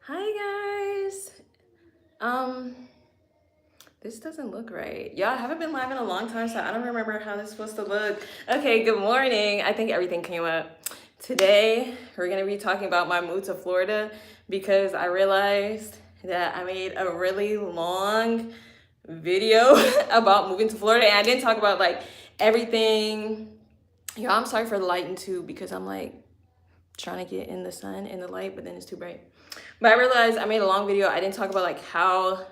Hi guys. Um, this doesn't look right. Y'all, I haven't been live in a long time, so I don't remember how this is supposed to look. Okay, good morning. I think everything came up. Today, we're gonna be talking about my move to Florida because I realized that I made a really long video about moving to Florida and I didn't talk about like everything. Y'all, I'm sorry for the lighting too because I'm like trying to get in the sun and the light, but then it's too bright. But I realized I made a long video. I didn't talk about like how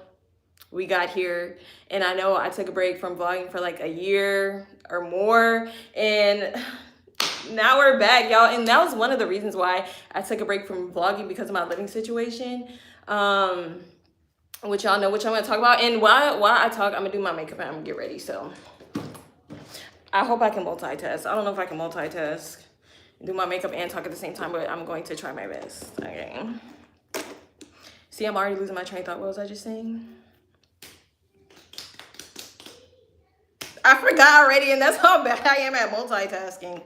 we got here. And I know I took a break from vlogging for like a year or more. And now we're back, y'all. And that was one of the reasons why I took a break from vlogging because of my living situation. Which y'all know which I'm gonna talk about. And while I talk, I'm gonna do my makeup and I'm gonna get ready. So I hope I can multitask. I don't know if I can multitask, do my makeup and talk at the same time, but I'm going to try my best. Okay. See, I'm already losing my train of thought. What was I just saying? I forgot already, and that's how bad I am at multitasking.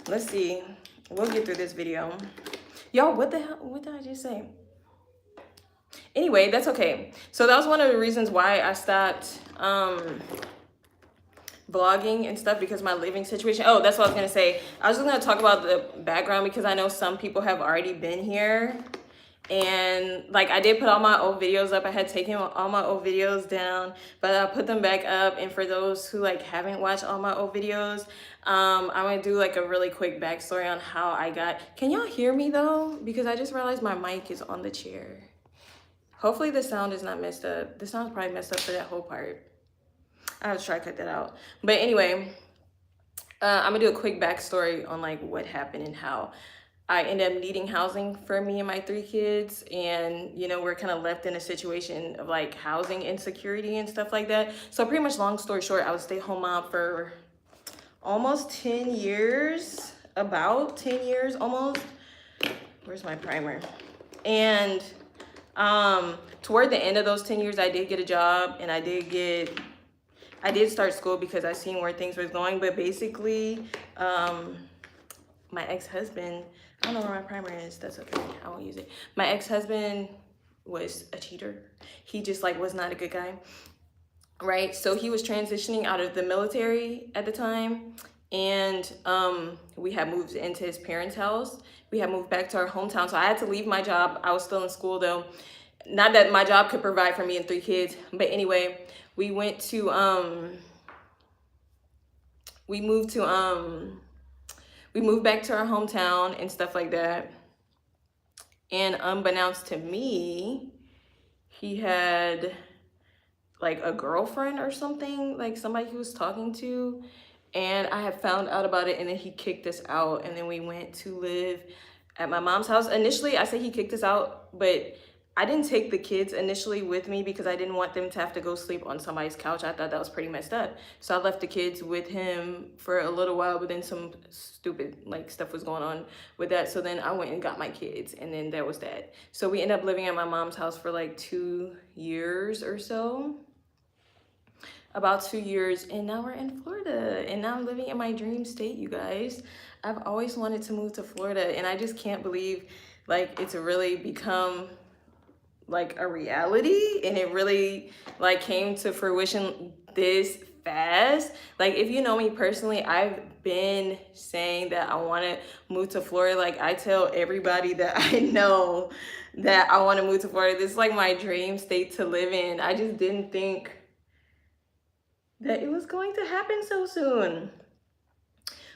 Let's see. We'll get through this video. Y'all, what the hell? What did I just say? Anyway, that's okay. So that was one of the reasons why I stopped vlogging and stuff, because my living situation. Oh, that's what I was gonna say. I was just gonna talk about the background because I know some people have already been here. And like I did put all my old videos up. I had taken all my old videos down, but I put them back up. And for those who like haven't watched all my old videos, I'm gonna do like a really quick backstory on how I got. Can y'all hear me though? Because I just realized my mic is on the chair. Hopefully the sound is not messed up. The sound's probably messed up for that whole part. I have to try to cut that out. But anyway, I'm gonna do a quick backstory on like what happened and how I ended up needing housing for me and my 3 kids. And, you know, we're kind of left in a situation of like housing insecurity and stuff like that. So pretty much long story short, I was a stay-at-home mom for almost 10 years, about 10 years almost. Where's my primer? And toward the end of those 10 years, I did get a job and I did start school because I seen where things was going. But basically, my ex-husband, I don't know where my primer is. That's okay. I won't use it. My ex-husband was a cheater. He just like was not a good guy, right? So he was transitioning out of the military at the time. And we had moved into his parents' house. We had moved back to our hometown. So I had to leave my job. I was still in school though. Not that my job could provide for me and 3 kids. But anyway, we went to, we moved back to our hometown and stuff like that. And unbeknownst to me, he had like a girlfriend or something, like somebody he was talking to. And I had found out about it, and then he kicked us out. And then we went to live at my mom's house. Initially, I say he kicked us out, but I didn't take the kids initially with me because I didn't want them to have to go sleep on somebody's couch. I thought that was pretty messed up. So I left the kids with him for a little while, but then some stupid like stuff was going on with that. So then I went and got my kids, and then that was that. So we ended up living at my mom's house for like 2 years or so. About 2 years, and now we're in Florida, and now I'm living in my dream state, you guys. I've always wanted to move to Florida, and I just can't believe like it's really become like a reality, and it really like came to fruition this fast. Like if you know me personally, I've been saying that I want to move to Florida. Like I tell everybody that I know that I want to move to Florida. This is like my dream state to live in. I just didn't think that it was going to happen so soon.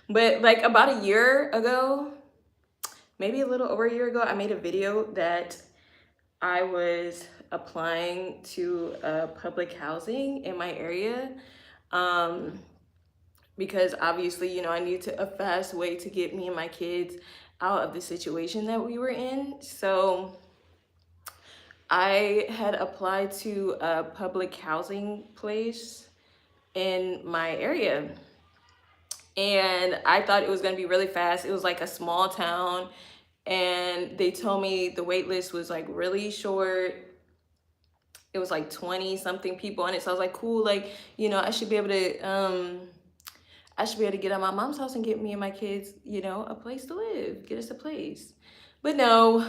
But like about a year ago, maybe a little over a year ago, I made a video that I was applying to public housing in my area, because obviously, you know, I needed a fast way to get me and my kids out of the situation that we were in. So I had applied to a public housing place in my area, and I thought it was going to be really fast. It was like a small town, and they told me the wait list was like really short. It was like 20 something people on it. So I was like, cool, like, you know, I should be able to get out of my mom's house and get me and my kids, you know, a place to live, get us a place. But no,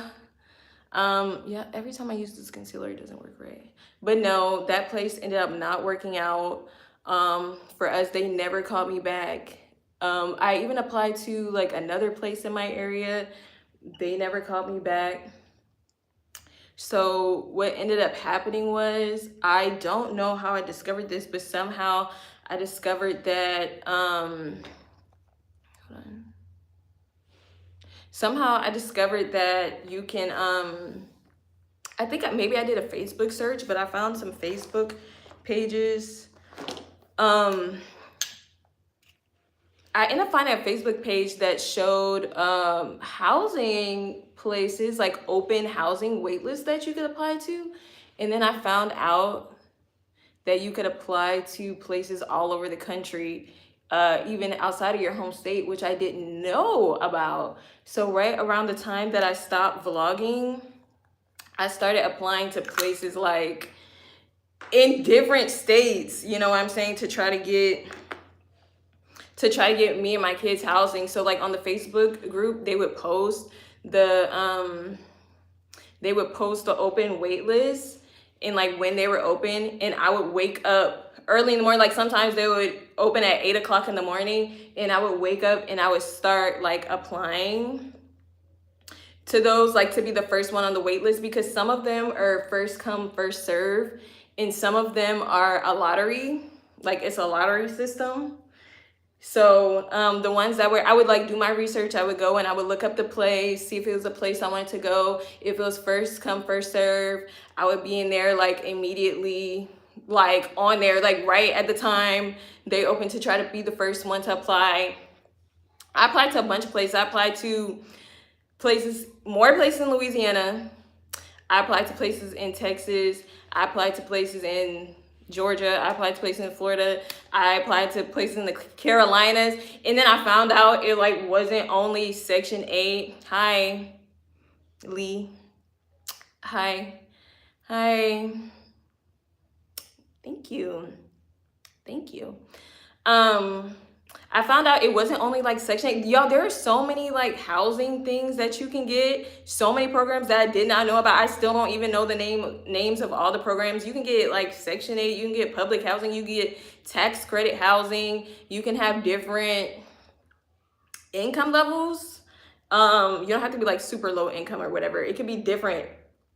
Yeah, every time I use this concealer, it doesn't work right. But no, that place ended up not working out. For us, they never called me back. I even applied to like another place in my area. They never called me back. So what ended up happening was, I don't know how I discovered this, but somehow I discovered that hold on. Somehow I discovered that you can I think maybe I did a Facebook search, but I found some Facebook pages. I ended up finding a Facebook page that showed housing places, like open housing waitlists that you could apply to. And then I found out that you could apply to places all over the country, even outside of your home state, which I didn't know about. So right around the time that I stopped vlogging, I started applying to places like in different states, you know what I'm saying, to try to get me and my kids housing. So like on the Facebook group, they would post the open wait list and like when they were open, and I would wake up early in the morning. Like sometimes they would open at 8 o'clock in the morning, and I would wake up and I would start like applying to those, like to be the first one on the wait list, because some of them are first come first serve, and some of them are a lottery, like it's a lottery system. So the ones that were, I would like do my research. I would go and I would look up the place, see if it was a place I wanted to go. If it was first come first serve, I would be in there like immediately, like on there, like right at the time they opened, to try to be the first one to apply. I applied to a bunch of places. I applied to more places in Louisiana. I applied to places in Texas. I applied to places in Georgia. I applied to places in Florida. I applied to places in the Carolinas. And then I found out it like wasn't only Section 8. Hi, Lee. Hi. Thank you. I found out it wasn't only like Section 8. Y'all, there are so many like housing things that you can get. So many programs that I did not know about. I still don't even know the names of all the programs. You can get like Section 8. You can get public housing. You can get tax credit housing. You can have different income levels. You don't have to be like super low income or whatever. It could be different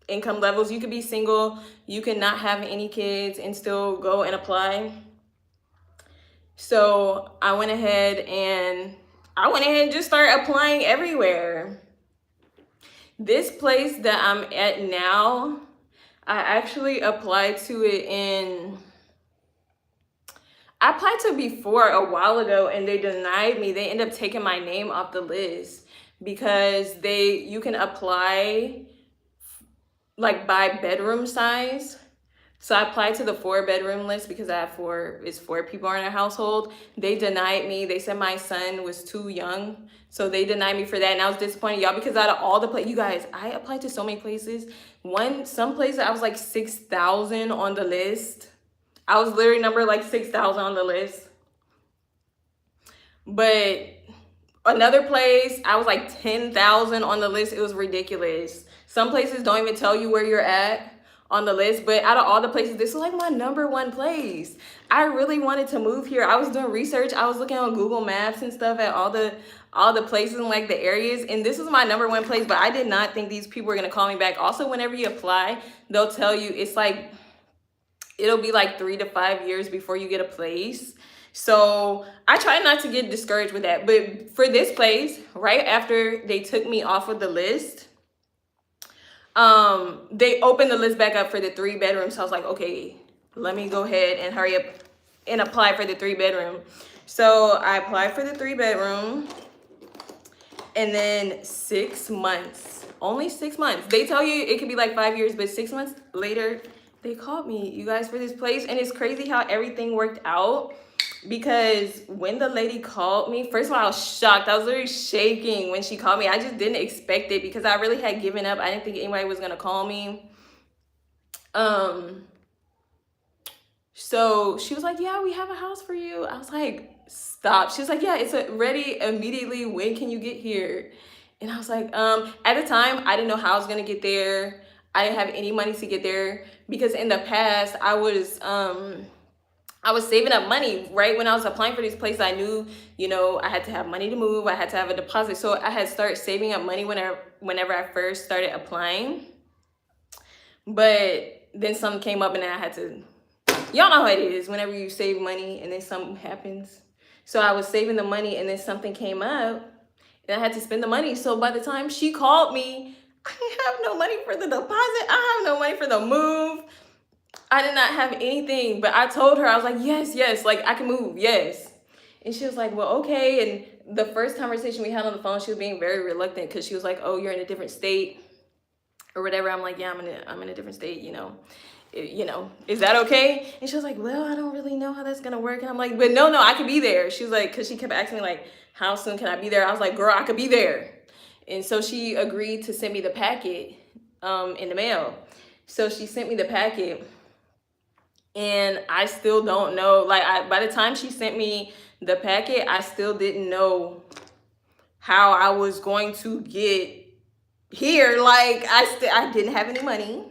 income levels. You could be single. You can not have any kids and still go and apply. So I went ahead and just started applying everywhere. This place that I'm at now, I actually applied to it I applied to before a while ago, and they denied me. They ended up taking my name off the list because you can apply like by bedroom size. So I applied to the 4-bedroom list because I have 4 people in a household. They denied me. They said my son was too young. So they denied me for that. And I was disappointed, y'all, because out of all the places, you guys, I applied to so many places. Some places I was like 6,000 on the list. I was literally number like 6,000 on the list. But another place, I was like 10,000 on the list. It was ridiculous. Some places don't even tell you where you're at on the list, but out of all the places, this was like my #1 place. I really wanted to move here. I was doing research. I was looking on Google Maps and stuff at all the places and like the areas, and this was my #1 place, but I did not think these people were gonna call me back. Also, whenever you apply, they'll tell you it's like, it'll be like 3 to 5 years before you get a place. So I try not to get discouraged with that. But for this place, right after they took me off of the list, they opened the list back up for the 3-bedroom. So I was like, okay, let me go ahead and hurry up and apply for the 3-bedroom. So I applied for the 3-bedroom, and then 6 months, only 6 months. They tell you it could be like 5 years, but 6 months later, they called me, you guys, for this place. And it's crazy how everything worked out, because when the lady called me, first of all, I was shocked. I was literally shaking when she called me. I just didn't expect it because I really had given up. I didn't think anybody was gonna call me. So she was like, yeah, we have a house for you. I was like, stop. She was like, yeah, it's ready immediately. When can you get here? And I was like, at the time, I didn't know how I was gonna get there. I didn't have any money to get there because in the past I was saving up money. Right when I was applying for these places, I knew, I had to have money to move. I had to have a deposit. So I had started saving up money whenever I first started applying. But then something came up and then I had to, y'all know how it is whenever you save money and then something happens. So I was saving the money and then something came up and I had to spend the money. So by the time she called me, I didn't have no money for the deposit. I have no money for the move. I did not have anything, but I told her, I was like, yes, like I can move, yes. And she was like, well, okay. And the first conversation we had on the phone, she was being very reluctant because she was like, oh, you're in a different state or whatever. I'm like, yeah, I'm in a different state, is that okay? And she was like, well, I don't really know how that's gonna work. And I'm like, but no, I could be there. She was like, because she kept asking me like, how soon can I be there? I was like, girl, I could be there. And so she agreed to send me the packet in the mail. So she sent me the packet and I still don't know, like by the time she sent me the packet, I still didn't know how I was going to get here. Like I didn't have any money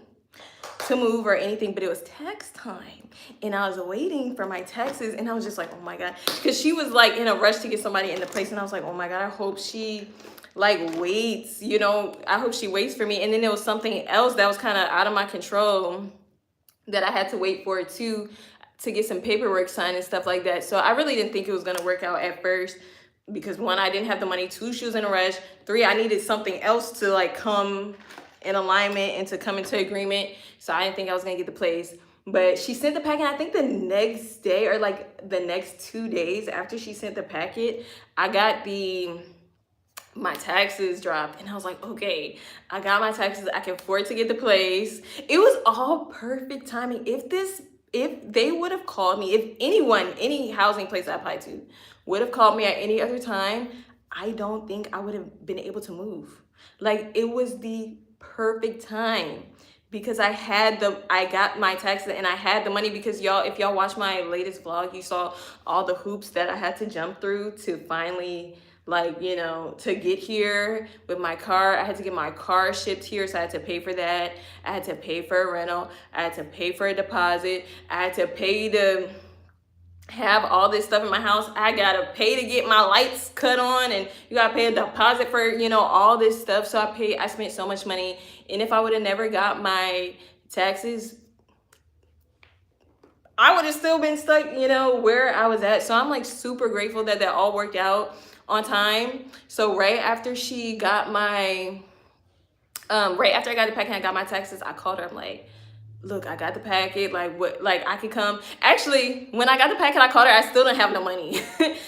to move or anything, but it was tax time and I was waiting for my taxes and I was just like, oh my God, because she was like in a rush to get somebody in the place and I was like, oh my God, I hope she like waits, I hope she waits for me. And then there was something else that was kind of out of my control that I had to wait for it to get some paperwork signed and stuff like that. So I really didn't think it was gonna work out at first because 1, I didn't have the money, 2, she was in a rush, 3, I needed something else to like come in alignment and to come into agreement. So I didn't think I was gonna get the place. But she sent the packet, I think the next day or like the next 2 days after she sent the packet, I got my taxes dropped and I was like, okay, I got my taxes, I can afford to get the place. It was all perfect timing. If they would have called me, if any housing place I applied to would have called me at any other time, I don't think I would have been able to move. Like it was the perfect time because I got my taxes and I had the money because if y'all watch my latest vlog, you saw all the hoops that I had to jump through to finally to get here with my car. I had to get my car shipped here, so I had to pay for that. I had to pay for a rental. I had to pay for a deposit. I had to pay to have all this stuff in my house. I gotta pay to get my lights cut on, and you gotta pay a deposit for, all this stuff. So I spent so much money. And if I would have never got my taxes, I would have still been stuck, where I was at. So I'm like super grateful that all worked out on time. So right after she got right after I got the packet and I got my taxes, I called her. I'm like, look, I got the packet, I could come. Actually, when I got the packet, I called her, I still didn't have no money.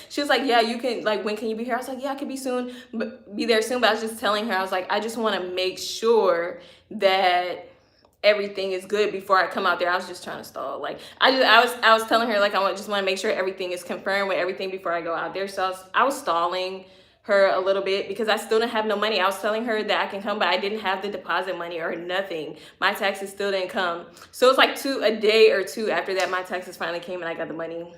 She was like, yeah, you can, when can you be here? I was like, yeah, I could be there soon. But I was just telling her, I was like, I just want to make sure that everything is good before I come out there. I was just trying to stall. I was telling her, I just want to make sure everything is confirmed with everything before I go out there. So I was stalling her a little bit because I still didn't have no money. I was telling her that I can come, but I didn't have the deposit money or nothing. My taxes still didn't come. So it was a day or 2 after that, my taxes finally came and I got the money.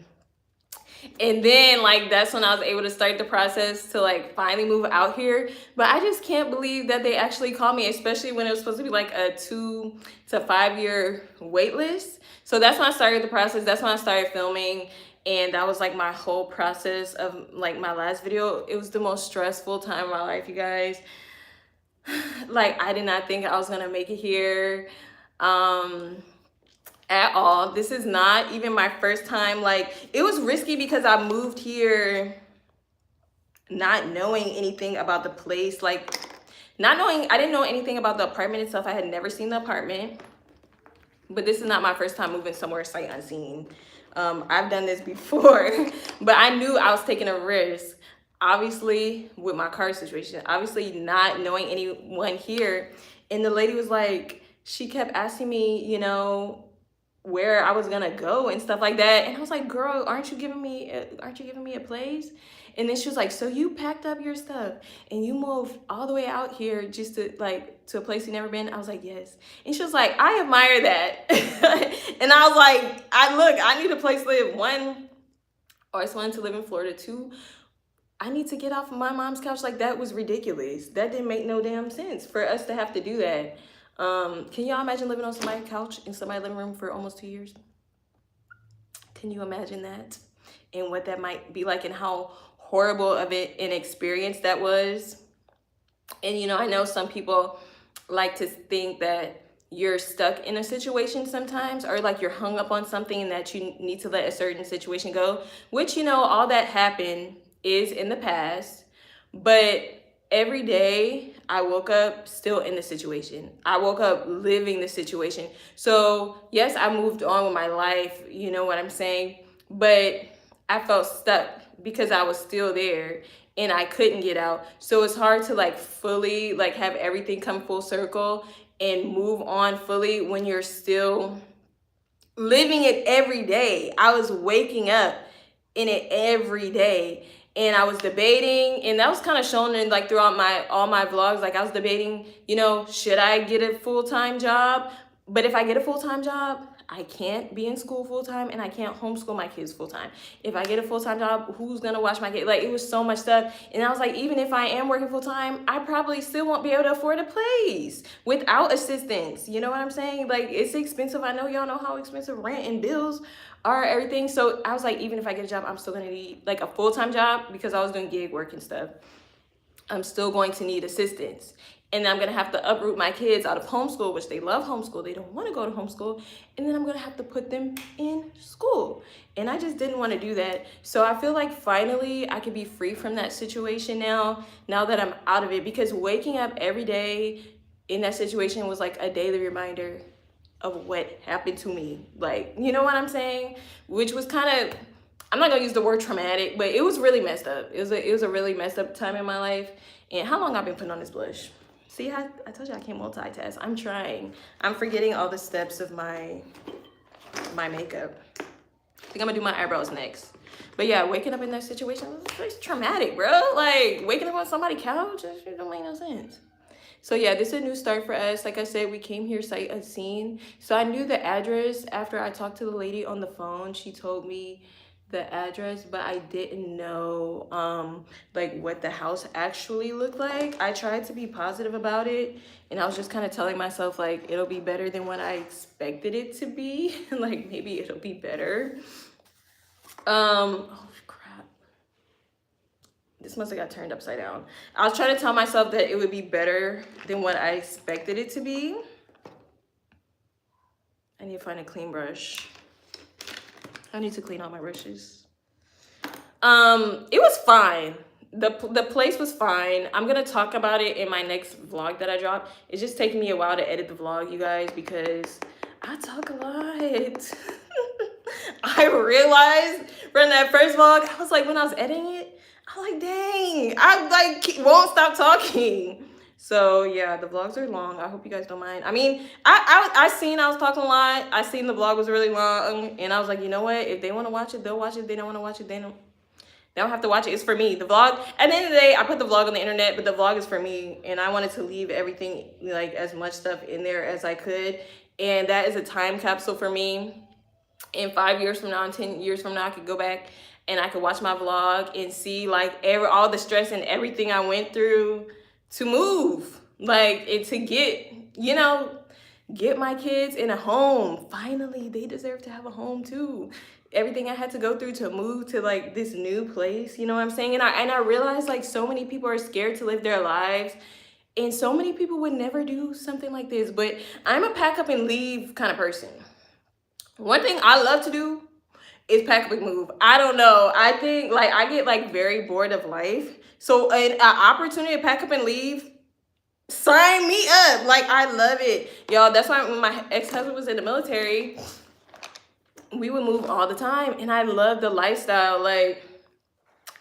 And then that's when I was able to start the process to finally move out here. But I just can't believe that they actually called me, especially when it was supposed to be a 2 to 5 year wait list. So that's when I started the process. That's when I started filming. And that was my whole process of my last video. It was the most stressful time of my life, you guys. I did not think I was gonna make it here. At all. This is not even my first time. It was risky because I moved here not knowing anything about the place, I didn't know anything about the apartment itself. I had never seen the apartment, but this is not my first time moving somewhere sight unseen. I've done this before, but I knew I was taking a risk, obviously with my car situation, obviously not knowing anyone here. And the lady was she kept asking me, where I was gonna go and stuff like that. And I was like, girl, aren't you giving me a place? And then she was like, so you packed up your stuff and you moved all the way out here just to to a place you never been? I was like, yes. And she was like, I admire that. And I was like, I need a place to live. 1, I always wanted to live in Florida. 2, I need to get off of my mom's couch. Like, that was ridiculous. That didn't make no damn sense for us to have to do that. Can y'all imagine living on somebody's couch in somebody's living room for almost 2 years? Can you imagine that? And what that might be like and how horrible of an experience that was. And, you know, I know some people like to think that you're stuck in a situation sometimes, or like you're hung up on something and that you need to let a certain situation go, which, you know, all that happened is in the past. But every day I woke up still in the situation. I woke up living the situation. So yes, I moved on with my life, you know what I'm saying? But I felt stuck because I was still there and I couldn't get out. So it's hard to like fully like have everything come full circle and move on fully when you're still living it every day. I was waking up in it every day, and I was debating, and that was kind of shown in like throughout all my vlogs. Like, I was debating, you know, should I get a full-time job? But if I get a full-time job, I can't be in school full-time, and I can't homeschool my kids full-time. If I get a full-time job, who's gonna watch my kids? Like, it was so much stuff. And I was like, even if I am working full-time, I probably still won't be able to afford a place without assistance. You know what I'm saying? Like, it's expensive. I know y'all know how expensive rent and bills are, everything. So I was like, even if I get a job, I'm still gonna need like a full-time job, because I was doing gig work and stuff. I'm still going to need assistance. And I'm gonna have to uproot my kids out of homeschool, which they love homeschool. They don't want to go to homeschool. And then I'm gonna have to put them in school. And I just didn't want to do that. So I feel like finally I could be free from that situation now that I'm out of it. Because waking up every day in that situation was like a daily reminder of what happened to me. Like, you know what I'm saying? Which was kind of, I'm not gonna use the word traumatic, but it was really messed up. It was a really messed up time in my life. And how long I've been putting on this blush? See, I told you I can't multitask. I'm trying. I'm forgetting all the steps of my makeup. I think I'm gonna do my eyebrows next. But yeah, waking up in that situation was traumatic, bro. Like, waking up on somebody's couch, that shit don't make no sense. So yeah, this is a new start for us. Like I said, we came here sight unseen. So I knew the address after I talked to the lady on the phone. She told me the address, but I didn't know like what the house actually looked like. I tried to be positive about it, and I was just kind of telling myself like it'll be better than what I expected it to be. Like, maybe it'll be better. Oh crap, this must have got turned upside down. I was trying to tell myself that it would be better than what I expected it to be. I need to find a clean brush. I need to clean all my brushes. It was fine. The place was fine. I'm gonna talk about it in my next vlog that I drop. It's just taking me a while to edit the vlog, you guys, because I talk a lot. I realized from that first vlog, I was like, when I was editing it, I'm like, dang, I like won't stop talking. So yeah, the vlogs are long. I hope you guys don't mind. I mean, I seen I was talking a lot. I seen the vlog was really long, and I was like, you know what? If they want to watch it, they'll watch it. If they don't want to watch it, they don't have to watch it. It's for me. The vlog, at the end of the day, I put the vlog on the internet, but the vlog is for me, and I wanted to leave everything, like as much stuff in there as I could. And that is a time capsule for me. In 5 years from now, and 10 years from now, I could go back and I could watch my vlog and see like all the stress and everything I went through to move, like, and to get, you know, get my kids in a home. Finally, they deserve to have a home too. Everything I had to go through to move to like this new place, you know what I'm saying? And I realized like so many people are scared to live their lives, and so many people would never do something like this. But I'm a pack up and leave kind of person. One thing I love to do is pack up and move. I don't know. I think like I get like very bored of life. So an opportunity to pack up and leave, sign me up. Like, I love it. Y'all, that's why when my ex-husband was in the military, we would move all the time. And I love the lifestyle. Like,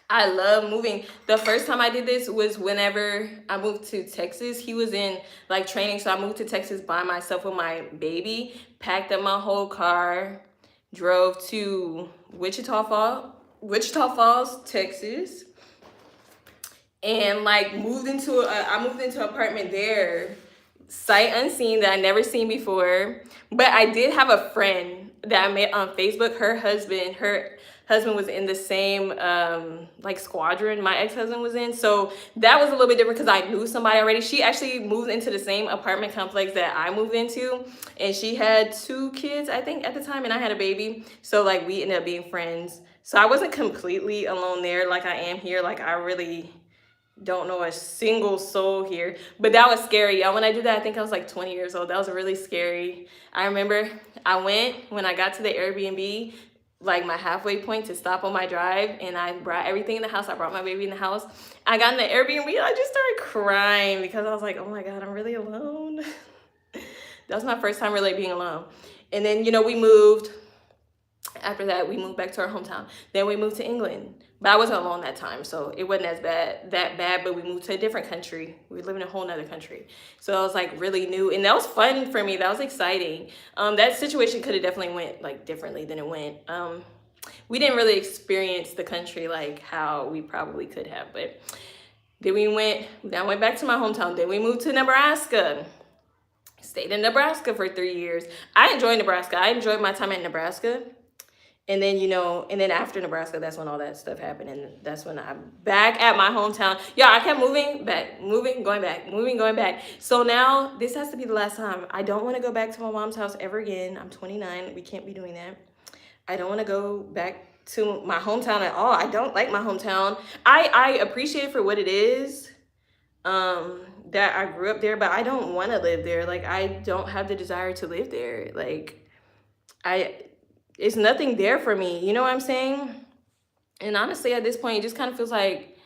I love moving. The first time I did this was whenever I moved to Texas. He was in like training. So I moved to Texas by myself with my baby, packed up my whole car, drove to Wichita Falls, Texas. And like I moved into an apartment there, sight unseen, that I never seen before. But I did have a friend that I met on Facebook. Her husband husband was in the same like squadron my ex-husband was in. So that was a little bit different because I knew somebody already. She actually moved into the same apartment complex that I moved into, and she had 2 kids, I think, at the time, and I had a baby. So like we ended up being friends. So I wasn't completely alone there like I am here. Like I really don't know a single soul here, but that was scary, y'all. When I did that, I think I was like 20 years old. That was really scary. I remember when I got to the Airbnb, like my halfway point to stop on my drive, and I brought everything in the house. I brought my baby in the house. I got in the Airbnb and I just started crying because I was like, oh my God, I'm really alone. That was my first time really being alone. And then, you know, we moved. After that, we moved back to our hometown. Then we moved to England. But I wasn't alone that time, so it wasn't as that bad, but we moved to a different country. We live in a whole nother country. So I was like really new, and that was fun for me. That was exciting. That situation could have definitely went like differently than it went. We didn't really experience the country like how we probably could have, but then I went back to my hometown. Then we moved to Nebraska. Stayed in Nebraska for 3 years. I enjoyed Nebraska. I enjoyed my time in Nebraska. And then, you know, and then after Nebraska, that's when all that stuff happened. And that's when I'm back at my hometown. Yeah, I kept moving back, going back. So now this has to be the last time. I don't want to go back to my mom's house ever again. I'm 29. We can't be doing that. I don't want to go back to my hometown at all. I don't like my hometown. I appreciate it for what it is. That I grew up there, but I don't want to live there. Like, I don't have the desire to live there. Like, it's nothing there for me. You know what I'm saying? And honestly, at this point, it just kind of feels like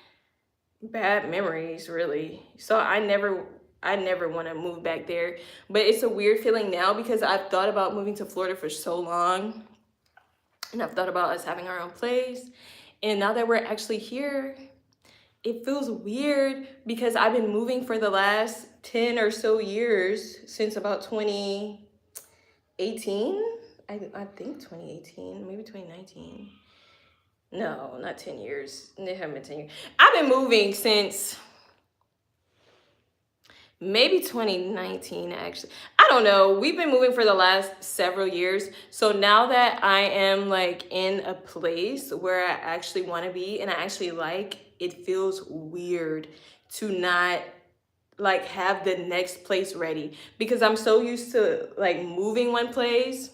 bad memories, really. So I never want to move back there. But it's a weird feeling now because I've thought about moving to Florida for so long. And I've thought about us having our own place. And now that we're actually here, it feels weird because I've been moving for the last 10 or so years, since about 2018. I think 2018, maybe 2019. No, not 10 years. It haven't been 10 years. I've been moving since maybe 2019, actually. I don't know. We've been moving for the last several years. So now that I am like in a place where I actually want to be and I actually like, it feels weird to not like have the next place ready, because I'm so used to like moving one place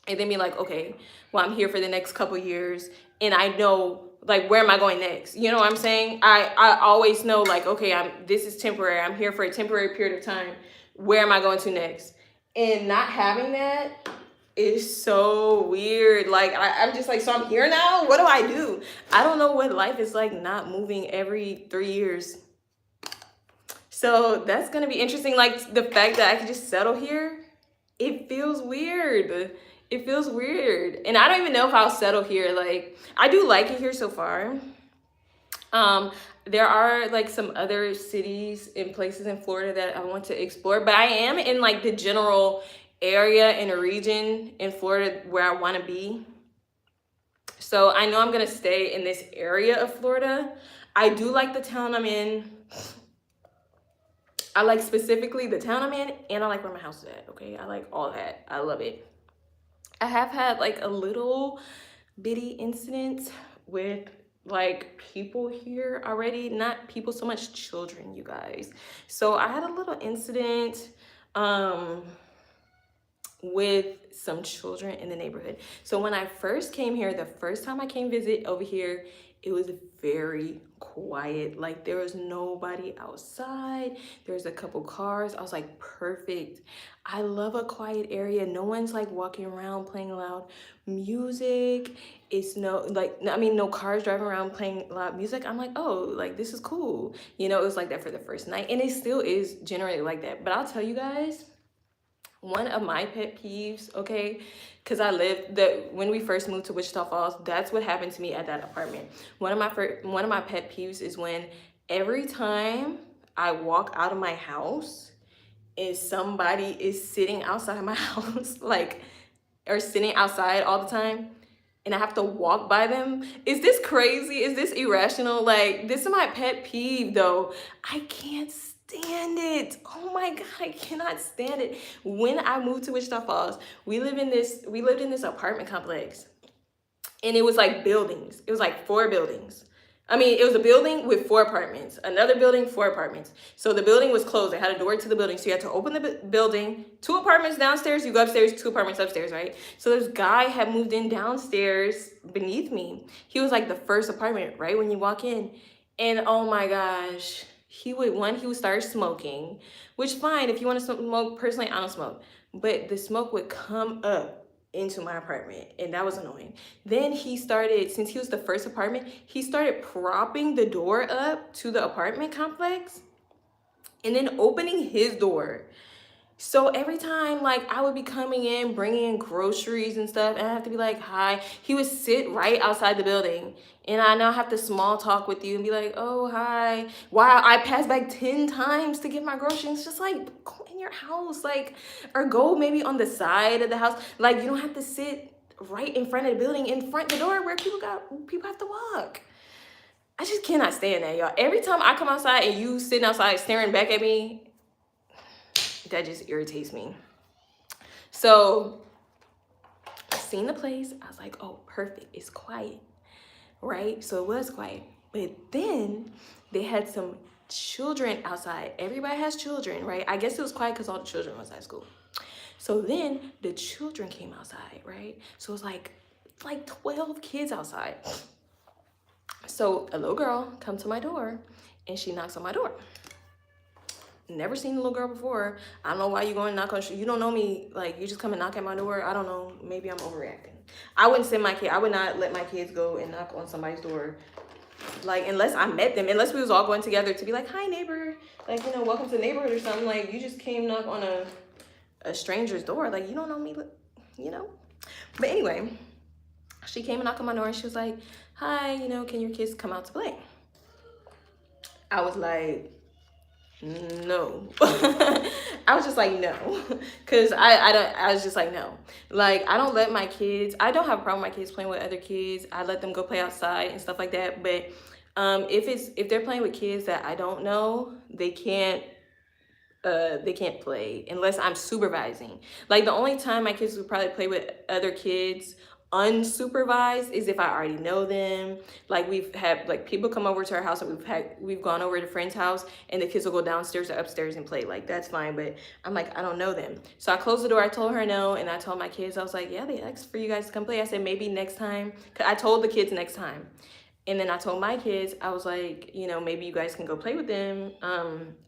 and then be like, okay, well, I'm here for the next couple years and I know like, where am I going next? You know what I'm saying? I always know like, okay, this is temporary. I'm here for a temporary period of time. Where am I going to next? And not having that is so weird. Like, I'm just like, so I'm here now? What do I do? I don't know what life is like not moving every 3 years. So that's going to be interesting. Like, the fact that I can just settle here, it feels weird. It feels weird. And I don't even know if I'll settle here. Like, I do like it here so far. There are like some other cities and places in Florida that I want to explore, but I am in like the general area and a region in Florida where I want to be. So I know I'm going to stay in this area of Florida. I do like the town I'm in. I like specifically the town I'm in, and I like where my house is at. Okay, I like all that. I love it. I have had like a little bitty incident with like people here already. Not people so much, children, you guys. So I had a little incident with some children in the neighborhood. So when I first came here, the first time I came visit over here, it was very quiet. Like, there was nobody outside. There was a couple cars. I was like, perfect. I love a quiet area. No one's like walking around playing loud music. It's no cars driving around playing loud music. I'm like, oh, like, this is cool. You know, it was like that for the first night, and it still is generally like that. But I'll tell you guys, one of my pet peeves, okay, because when we first moved to Wichita Falls, that's what happened to me at that apartment. One of my pet peeves is when every time I walk out of my house and somebody is sitting outside my house, like, or sitting outside all the time, and I have to walk by them. Is this crazy? Is this irrational? Like, this is my pet peeve, though. I can't stand it. Oh my God, I cannot stand it. When I moved to Wichita Falls, we lived in this apartment complex, And it was like buildings. It was like 4 buildings. I mean, it was a building with 4 apartments, another building, 4 apartments. So the building was closed. It had a door to the building. So you had to open the building, 2 apartments downstairs, you go upstairs, 2 apartments upstairs, right? So this guy had moved in downstairs beneath me. He was like the first apartment, right? When you walk in. And oh my gosh, he would start smoking, which fine, if you want to smoke, personally, I don't smoke. But the smoke would come up into my apartment, and that was annoying. Then he started, since he was the first apartment, he started propping the door up to the apartment complex and then opening his door. So every time like I would be coming in, bringing in groceries and stuff, and I have to be like, hi, he would sit right outside the building. And I now have to small talk with you and be like, oh, hi. Wow, I passed back 10 times to get my groceries. Just like, go in your house, like, or go maybe on the side of the house. Like, you don't have to sit right in front of the building, in front of the door where people have to walk. I just cannot stand that, y'all. Every time I come outside and you sitting outside staring back at me, that just irritates me. So I seen the place. I was like, oh, perfect. It's quiet, right? So it was quiet. But then they had some children outside. Everybody has children, right? I guess it was quiet because all the children was at school. So then the children came outside, right? So it was like 12 kids outside. So a little girl come to my door and she knocks on my door. Never seen a little girl before. I don't know why you going to knock on, you don't know me, like you just come and knock at my door. I don't know, maybe I'm overreacting. I wouldn't send my kid, I would not let my kids go and knock on somebody's door, like unless I met them, unless we was all going together to be like, hi neighbor, like, you know, welcome to the neighborhood or something. Like you just came knock on a stranger's door, like you don't know me, you know. But anyway, she came and knocked on my door and she was like, hi, you know, can your kids come out to play? I was like, no. I was just like, no. Because I was just like, no. Like, I don't let my kids, I don't have a problem with my kids playing with other kids. I let them go play outside and stuff like that. But if they're playing with kids that I don't know, they can't play unless I'm supervising. Like the only time my kids would probably play with other kids unsupervised is if I already know them. Like we've had like people come over to our house, and we've gone over to a friend's house and the kids will go downstairs or upstairs and play. Like that's fine, but I'm like, I don't know them. So I closed the door, I told her no, and I told my kids, I was like, yeah, they asked for you guys to come play. I said maybe next time, 'cause I told the kids next time. And then I told my kids, I was like, you know, maybe you guys can go play with them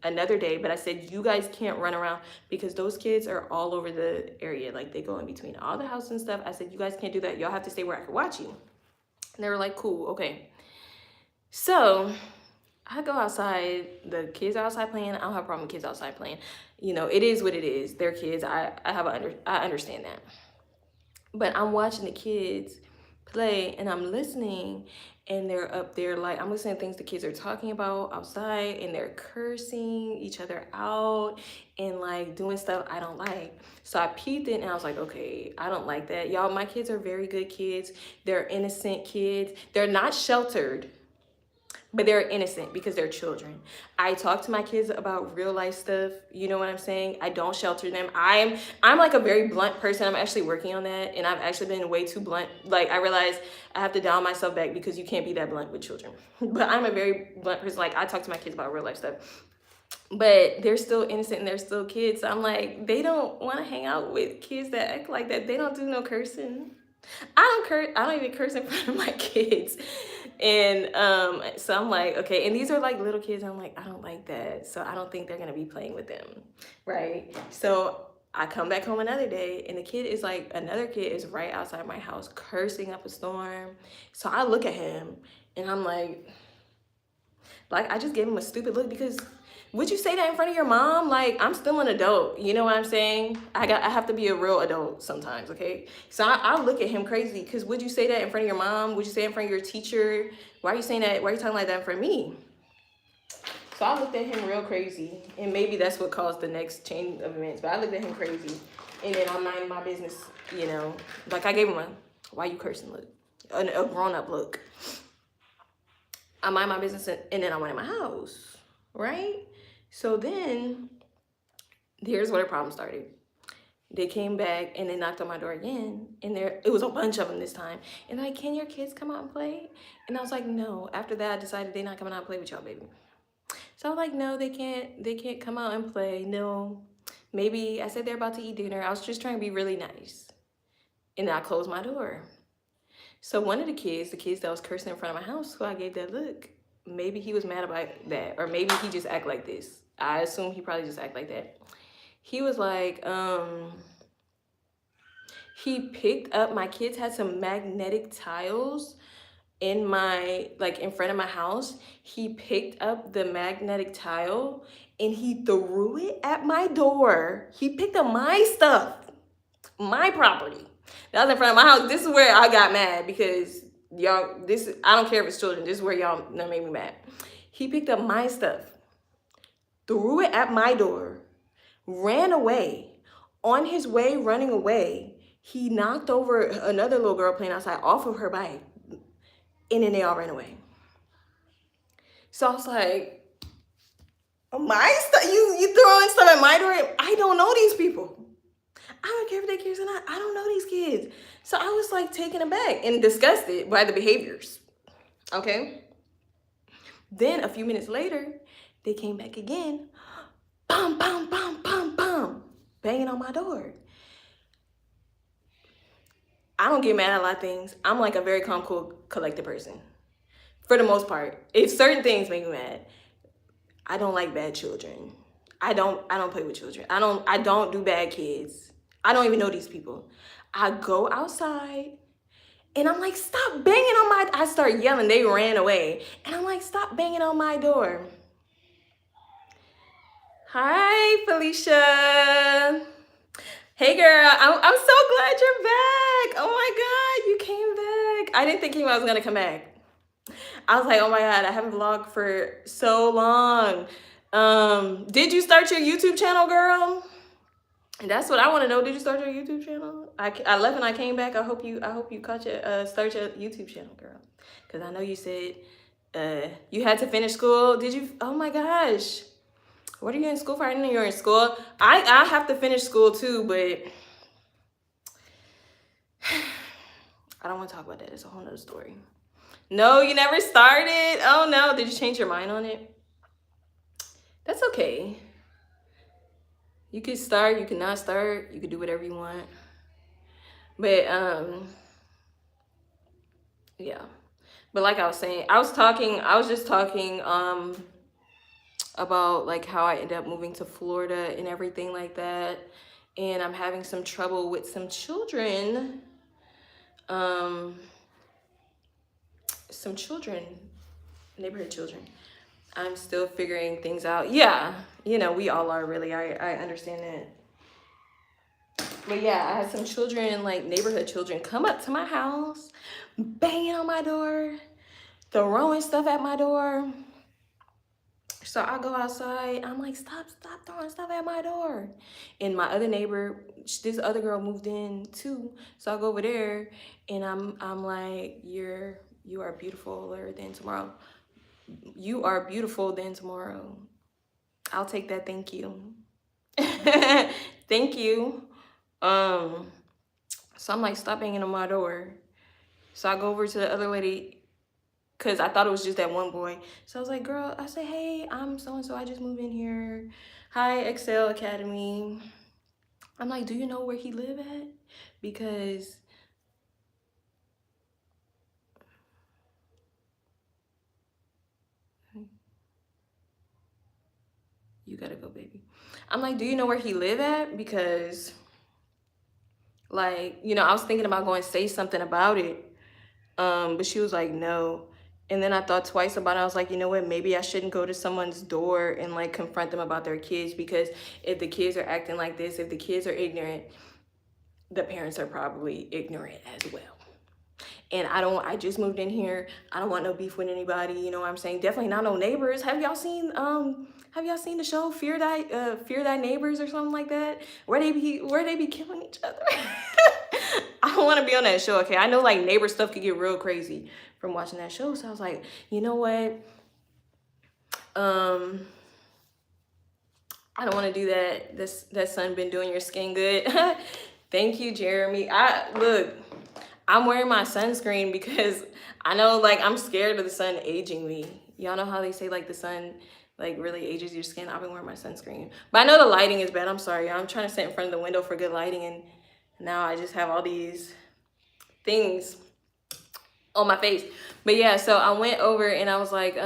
another day. But I said, you guys can't run around because those kids are all over the area. Like they go in between all the houses and stuff. I said, you guys can't do that. Y'all have to stay where I can watch you. And they were like, cool, okay. So I go outside. The kids are outside playing. I don't have a problem with kids outside playing. You know, it is what it is. They're kids. I understand that. But I'm watching the kids play and I'm listening. And they're up there, like, I'm listening to things the kids are talking about outside, and they're cursing each other out and, like, doing stuff I don't like. So I peeped it, and I was like, okay, I don't like that. Y'all, my kids are very good kids. They're innocent kids. They're not sheltered, but they're innocent because they're children. I talk to my kids about real life stuff. You know what I'm saying? I don't shelter them. I'm like a very blunt person. I'm actually working on that. And I've actually been way too blunt. Like I realized I have to dial myself back because you can't be that blunt with children. But I'm a very blunt person. Like I talk to my kids about real life stuff. But they're still innocent and they're still kids. So I'm like, they don't want to hang out with kids that act like that. They don't do no cursing. I don't curse. I don't even curse in front of my kids. And so I'm like, okay. And these are like little kids. I'm like, I don't like that. So I don't think they're going to be playing with them. Right. So I come back home another day and the kid is like, another kid is right outside my house cursing up a storm. So I look at him and I'm like I just gave him a stupid look because would you say that in front of your mom? Like, I'm still an adult. You know what I'm saying? I have to be a real adult sometimes, okay? So I look at him crazy because would you say that in front of your mom? Would you say it in front of your teacher? Why are you saying that? Why are you talking like that in front of me? So I looked at him real crazy. And maybe that's what caused the next chain of events. But I looked at him crazy. And then I'm minding my business, you know. Like, I gave him a, why you cursing look? A grown-up look. I mind my business and then I went in my house, right? So then, here's where the problem started. they came back and they knocked on my door again, and it was a bunch of them this time. And like, can your kids come out and play? And I was like, no. After that, I decided they're not coming out and play with y'all, baby. So I was like, no, they can't come out and play. No. Maybe I said they're about to eat dinner. I was just trying to be really nice. And then I closed my door. So one of the kids that was cursing in front of my house, who I gave that look, maybe he was mad about that, or maybe he just act like this. I assume he probably just act like that. He was like, he picked up, my kids had some magnetic tiles in front of my house. He picked up the magnetic tile and he threw it at my door. He picked up my stuff, my property. That was in front of my house. This is where I got mad because y'all, I don't care if it's children. This is where y'all that made me mad. He picked up my stuff, threw it at my door, ran away. On his way, running away, he knocked over another little girl playing outside off of her bike. And then they all ran away. So I was like, my stuff, you throwing stuff at my door? I don't know these people. I don't care if they're kids or not. I don't know these kids. So I was like taken aback and disgusted by the behaviors. Okay. Then a few minutes later, they came back again. Bum, bum, bum, bum, bum. Banging on my door. I don't get mad at a lot of things. I'm like a very calm, cool, collected person. For the most part. If certain things make me mad, I don't like bad children. I don't play with children. I don't do bad kids. I don't even know these people. I go outside and I'm like, stop banging on my, I start yelling. They ran away. And I'm like, stop banging on my door. Hi, Felicia. Hey, girl. I'm so glad you're back. Oh, my God. You came back. I didn't think I was going to come back. I was like, oh, my God. I haven't vlogged for so long. Did you start your YouTube channel, girl? And that's what I want to know. Did you start your YouTube channel? I left and I came back. I hope you caught start your YouTube channel, girl. Because I know you said you had to finish school. Did you? Oh, my gosh. What are you in school for? I didn't know you were in school. I have to finish school too, but I don't want to talk about that. It's a whole nother story. No, you never started. Oh no, did you change your mind on it? That's okay. You could start, you could not start, you could do whatever you want. But yeah. But like I was saying, I was just talking about like how I ended up moving to Florida and everything like that. And I'm having some trouble with some children. Neighborhood children. I'm still figuring things out. Yeah, you know, we all are really. I understand that. But yeah, I had some children, like neighborhood children, come up to my house, banging on my door, throwing stuff at my door. So I go outside. I'm like, stop throwing stuff at my door. And my other neighbor, this other girl moved in too. So I go over there and I'm like, you are beautifuler than tomorrow. You are beautiful than tomorrow. I'll take that. Thank you. Thank you. So I'm like, stop banging on my door. So I go over to the other lady because I thought it was just that one boy. So I was like, girl, I said, hey, I'm so-and-so. I just moved in here. Hi, Excel Academy. I'm like, do you know where he live at? Because you gotta go, baby. I'm like, do you know where he live at? Because, like, you know, I was thinking about going to say something about it. But she was like, no. And then I thought twice about it. I was like, you know what? Maybe I shouldn't go to someone's door and like confront them about their kids, because if the kids are acting like this, if the kids are ignorant, the parents are probably ignorant as well. And I just moved in here. I don't want no beef with anybody. You know what I'm saying? Definitely not no neighbors. Have y'all seen the show Fear Thy Neighbors or something like that? Where they be killing each other? I don't want to be on that show, okay? I know like neighbor stuff could get real crazy from watching that show. So I was like, you know what? I don't want to do that. That sun been doing your skin good. Thank you, Jeremy. I'm wearing my sunscreen because I know, like, I'm scared of the sun aging me. Y'all know how they say, like, the sun, like, really ages your skin? I've been wearing my sunscreen. But I know the lighting is bad. I'm sorry, y'all. I'm trying to sit in front of the window for good lighting, and now I just have all these things on my face. But yeah, so I went over and I was like,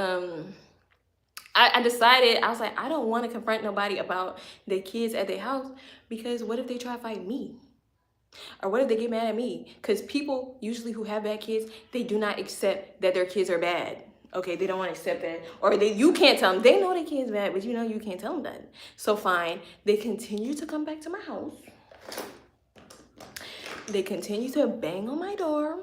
I decided, I was like, I don't want to confront nobody about their kids at their house, because what if they try to fight me? Or what if they get mad at me? Because people usually who have bad kids, they do not accept that their kids are bad. Okay, they don't want to accept that. Or you can't tell them. They know their kid's bad, but you can't tell them that. So fine, they continue to come back to my house. They continue to bang on my door.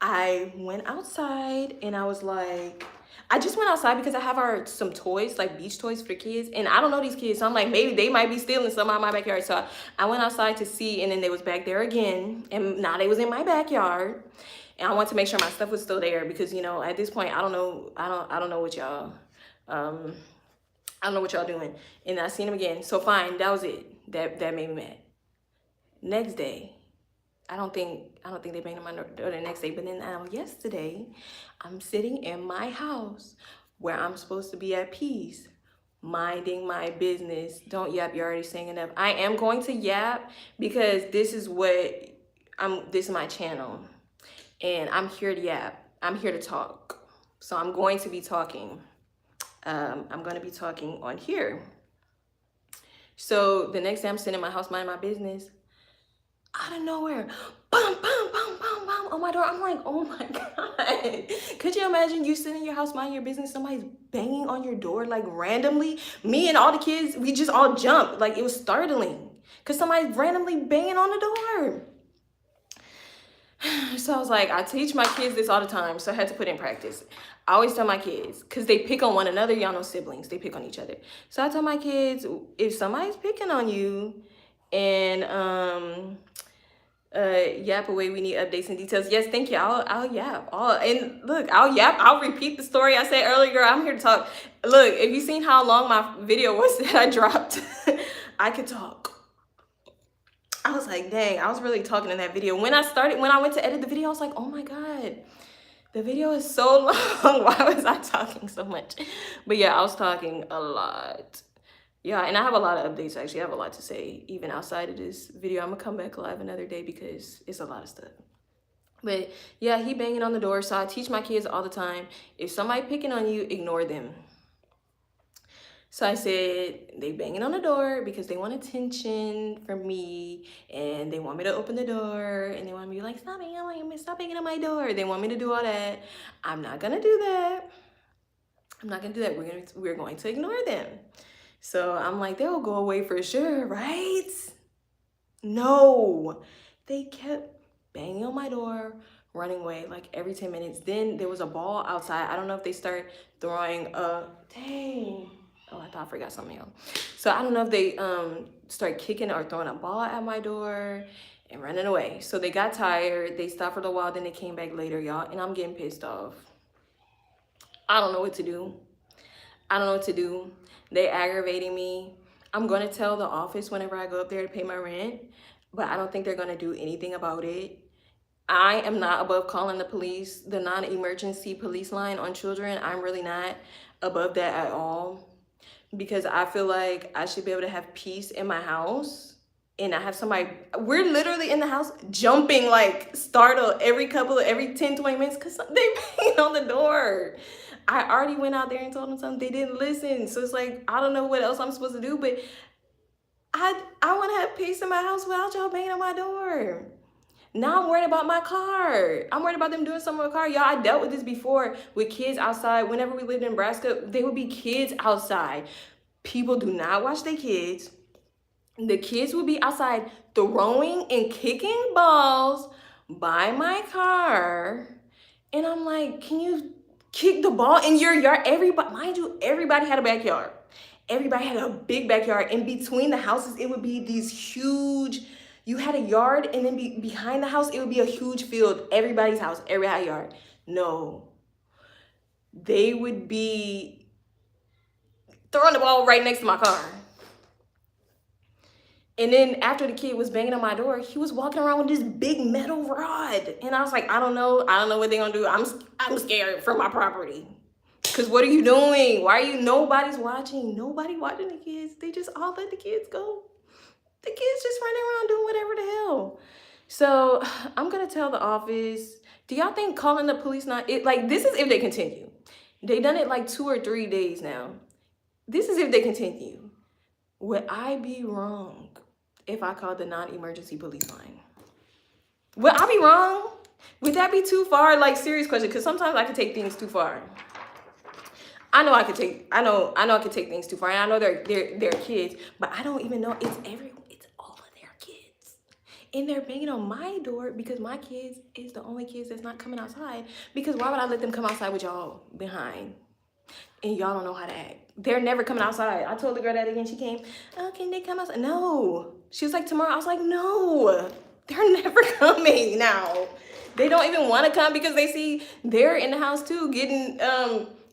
I went outside and I was like, I just went outside because I have some toys, like beach toys for kids. And I don't know these kids. So I'm like, maybe they might be stealing some out of my backyard. So I went outside to see, and then they was back there again. And now they was in my backyard. And I want to make sure my stuff was still there because, at this point, I don't know what y'all, I don't know what y'all doing. And I seen them again. So fine, that was it. That made me mad. Next day, I don't think they banged on my door the next day. But then yesterday, I'm sitting in my house where I'm supposed to be at peace, minding my business. Don't yap, you're already saying enough. I am going to yap because this is my channel. And I'm here to yap. I'm here to talk. So I'm going to be talking. I'm going to be talking on here. So the next day I'm sitting in my house minding my business. Out of nowhere, bum, bum, bum, bum, bum, on my door. I'm like, oh my God. Could you imagine you sitting in your house minding your business, somebody's banging on your door, like randomly? Me and all the kids, we just all jumped. Like, it was startling because somebody's randomly banging on the door. So I was like, I teach my kids this all the time, so I had to put in practice. I always tell my kids, because they pick on one another. Y'all know siblings, they pick on each other. So I tell my kids, if somebody's picking on you, and yap away, we need updates and details. Yes, thank you. I'll yap. And look, I'll yap. I'll repeat the story I said earlier. I'm here to talk. Look, if you seen how long my video was that I dropped, I could talk. I was like, dang, I was really talking in that video. When I went to edit the video, I was like, oh my God, the video is so long. Why was I talking so much? But yeah, I was talking a lot. Yeah, and I have a lot of updates, actually. I have a lot to say, even outside of this video. I'm going to come back live another day because it's a lot of stuff. But yeah, he banging on the door. So I teach my kids all the time, if somebody picking on you, ignore them. So I said, they banging on the door because they want attention from me, and they want me to open the door, and they want me to be like, stop banging on my door. They want me to do all that. I'm not going to do that. I'm not going to do that. We're going to ignore them. So I'm like, they'll go away for sure, right? No, they kept banging on my door, running away like every 10 minutes. Then there was a ball outside. I don't know if they start throwing dang. Oh, I thought I forgot something else. So I don't know if they start kicking or throwing a ball at my door and running away. So they got tired. They stopped for a while. Then they came back later, y'all. And I'm getting pissed off. I don't know what to do. They aggravating me. I'm going to tell the office whenever I go up there to pay my rent, but I don't think they're going to do anything about it. I am not above calling the police, the non-emergency police line on children. I'm really not above that at all, because I feel like I should be able to have peace in my house. And I have somebody, we're literally in the house jumping, like startled every 10, 20 minutes because they banged on the door. I already went out there and told them something. They didn't listen. So it's like, I don't know what else I'm supposed to do, but I want to have peace in my house without y'all banging on my door. Now I'm worried about my car. I'm worried about them doing something with my car. Y'all, I dealt with this before with kids outside. Whenever we lived in Nebraska, there would be kids outside. People do not watch their kids. The kids would be outside throwing and kicking balls by my car. And I'm like, can you kick the ball in your yard? Everybody, mind you, everybody had a backyard. Everybody had a big backyard. In between the houses, it would be these huge, you had a yard, and then behind the house, it would be a huge field. Everybody's house, every yard. No. They would be throwing the ball right next to my car. And then after the kid was banging on my door, he was walking around with this big metal rod. And I was like, I don't know what they're gonna do. I'm scared for my property. Cause what are you doing? Why are you, nobody's watching. Nobody watching the kids. They just all let the kids go. The kids just running around doing whatever the hell. So I'm gonna tell the office, do y'all think calling the police not, this is if they continue. They done it like 2 or 3 days now. This is if they continue. Would I be wrong if I called the non-emergency police line? Would I be wrong? Would that be too far? Like, serious question, because sometimes I can take things too far. I know I could take things too far, and I know they're kids, but I don't even know it's all of their kids. And they're banging on my door because my kids is the only kids that's not coming outside. Because why would I let them come outside with y'all behind? And y'all don't know how to act. They're never coming outside. I told the girl that again. She came, oh, can they come outside? No. She was like, tomorrow. I was like, no. They're never coming now. They don't even want to come because they see they're in the house too, getting,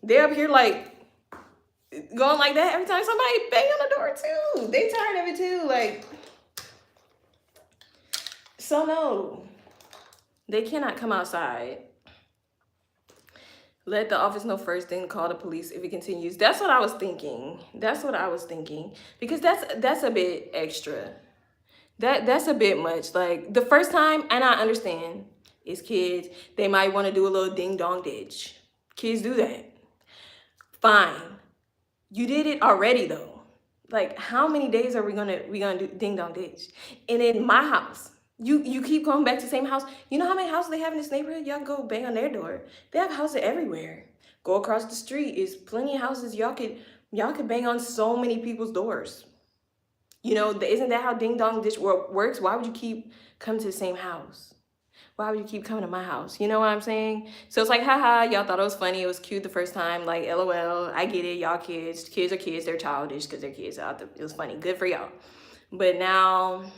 they're up here like, going like that every time somebody bang on the door too. They tired of it too. Like, so no. They cannot come outside. Let the office know first, then call the police if it continues. That's what I was thinking. Because that's a bit extra. That's a bit much. Like, the first time, and I understand, it's kids. They might want to do a little ding dong ditch. Kids do that. Fine. You did it already though. Like, how many days are we gonna do ding dong ditch? And in my house, you keep going back to the same house. You know how many houses they have in this neighborhood? Y'all can go bang on their door. They have houses everywhere. Go across the street. Is plenty of houses. Y'all could bang on so many people's doors. You know, isn't that how ding dong ditch works? Why would you keep coming to the same house? Why would you keep coming to my house? You know what I'm saying? So it's like, haha, y'all thought it was funny. It was cute the first time. Like, LOL. I get it. Y'all kids. Kids are kids. They're childish because they're kids. It was funny. Good for y'all. But now,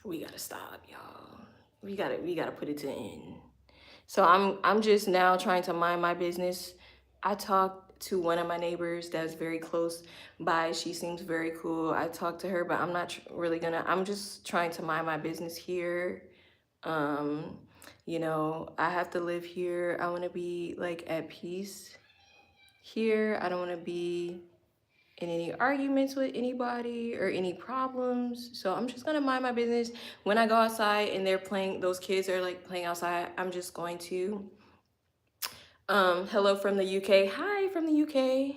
we gotta stop, y'all. We gotta put it to an end. So I'm just now trying to mind my business. I talked to one of my neighbors that's very close by. She seems very cool. I talked to her, but I'm not really gonna, I'm just trying to mind my business here. You know, I have to live here. I want to be like at peace here. I don't want to be in any arguments with anybody or any problems. So I'm just gonna mind my business. When I go outside and they're playing, those kids are like playing outside, I'm just going to, hello from the UK. Hi from the UK.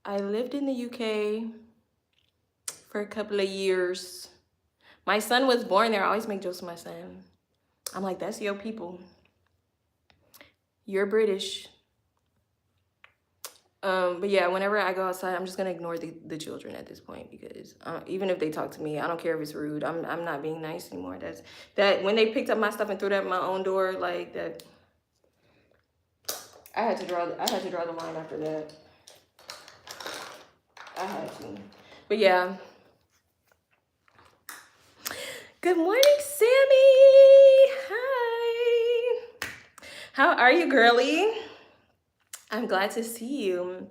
I lived in the UK for a couple of years. My son was born there. I always make jokes with my son. I'm like, that's your people. You're British. But yeah, whenever I go outside, I'm just gonna ignore the children at this point, because even if they talk to me, I don't care if it's rude. I'm not being nice anymore. That when they picked up my stuff and threw that at my own door, like that, I had to draw the line after that. I had to. But yeah. Good morning, Sammy. Hi. How are you, girly? I'm glad to see you,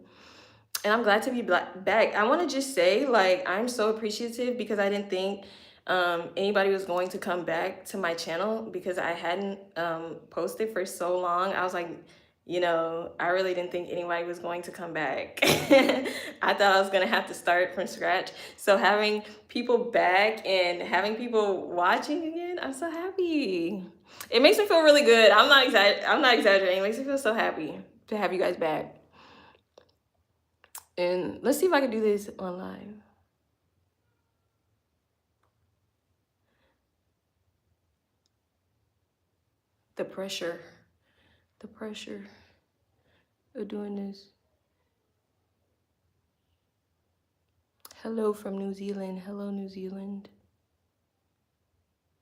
and I'm glad to be back. I want to just say, like, I'm so appreciative because I didn't think anybody was going to come back to my channel, because I hadn't posted for so long. I was like, you know, I really didn't think anybody was going to come back. I thought I was going to have to start from scratch. So having people back and having people watching again, I'm so happy. It makes me feel really good. I'm not exaggerating. It makes me feel so happy to have you guys back. And let's see if I can do this on live. The pressure of doing this. Hello from New Zealand. Hello, New Zealand.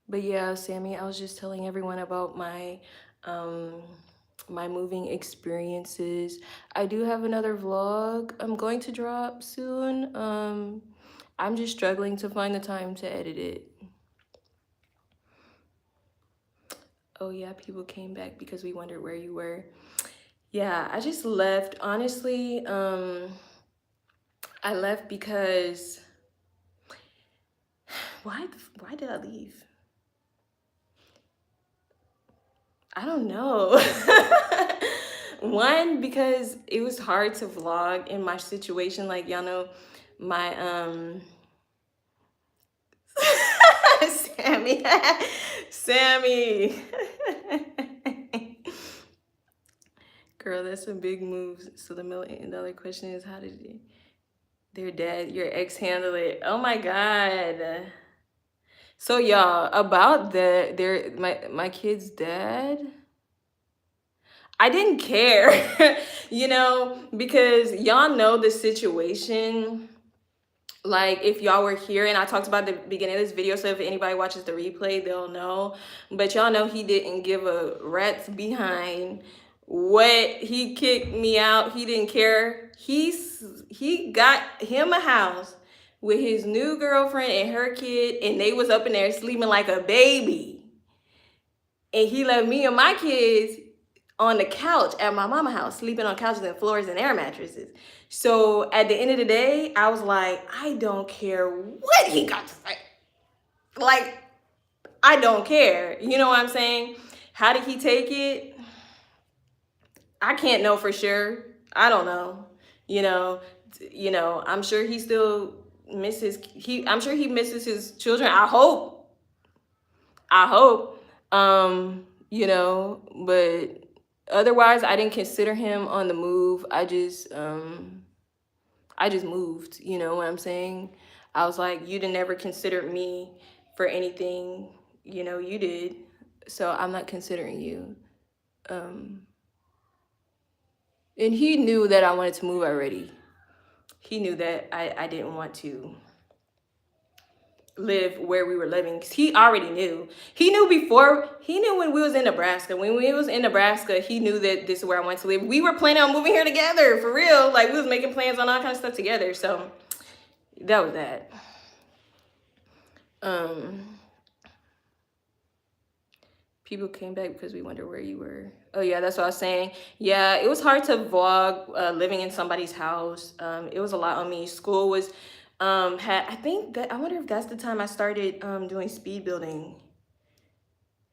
But yeah, Sammy, I was just telling everyone about my my moving experiences. I do have another vlog I'm going to drop soon. I'm just struggling to find the time to edit it. Oh yeah, people came back because we wondered where you were. yeah, I just left. Honestly, I left because why did I leave? I don't know. One, because it was hard to vlog in my situation. Like y'all know my Sammy. Sammy. Girl, that's some big moves. So the $1 million question is, how did their dad, your ex, handle it? Oh my God. So y'all, about my kid's dad, I didn't care, you know, because y'all know the situation. Like if y'all were here, and I talked about the beginning of this video, so if anybody watches the replay, they'll know. But y'all know he didn't give a rat's behind what. He kicked me out. He didn't care. He got him a house with his new girlfriend and her kid, and they was up in there sleeping like a baby. And he left me and my kids on the couch at my mama house, sleeping on couches and floors and air mattresses. So at the end of the day, I was like, I don't care what he got to say. Like, I don't care. You know what I'm saying? How did he take it? I can't know for sure. I don't know. I'm sure he still misses I'm sure he misses his children. I hope. But otherwise I didn't consider him on the move. I just moved, you know what I'm saying? I was like, you didn't ever consider me for anything, you did. So I'm not considering you. And he knew that I wanted to move already. He knew that I didn't want to live where we were living. He already knew. He knew when we was in Nebraska. When we was in Nebraska, he knew that this is where I wanted to live. We were planning on moving here together, for real. Like, we was making plans on all kind of stuff together. So that was that. People came back because we wonder where you were. Oh yeah, that's what I was saying. Yeah, it was hard to vlog living in somebody's house. It was a lot on me. School was I wonder if that's the time I started doing speed building.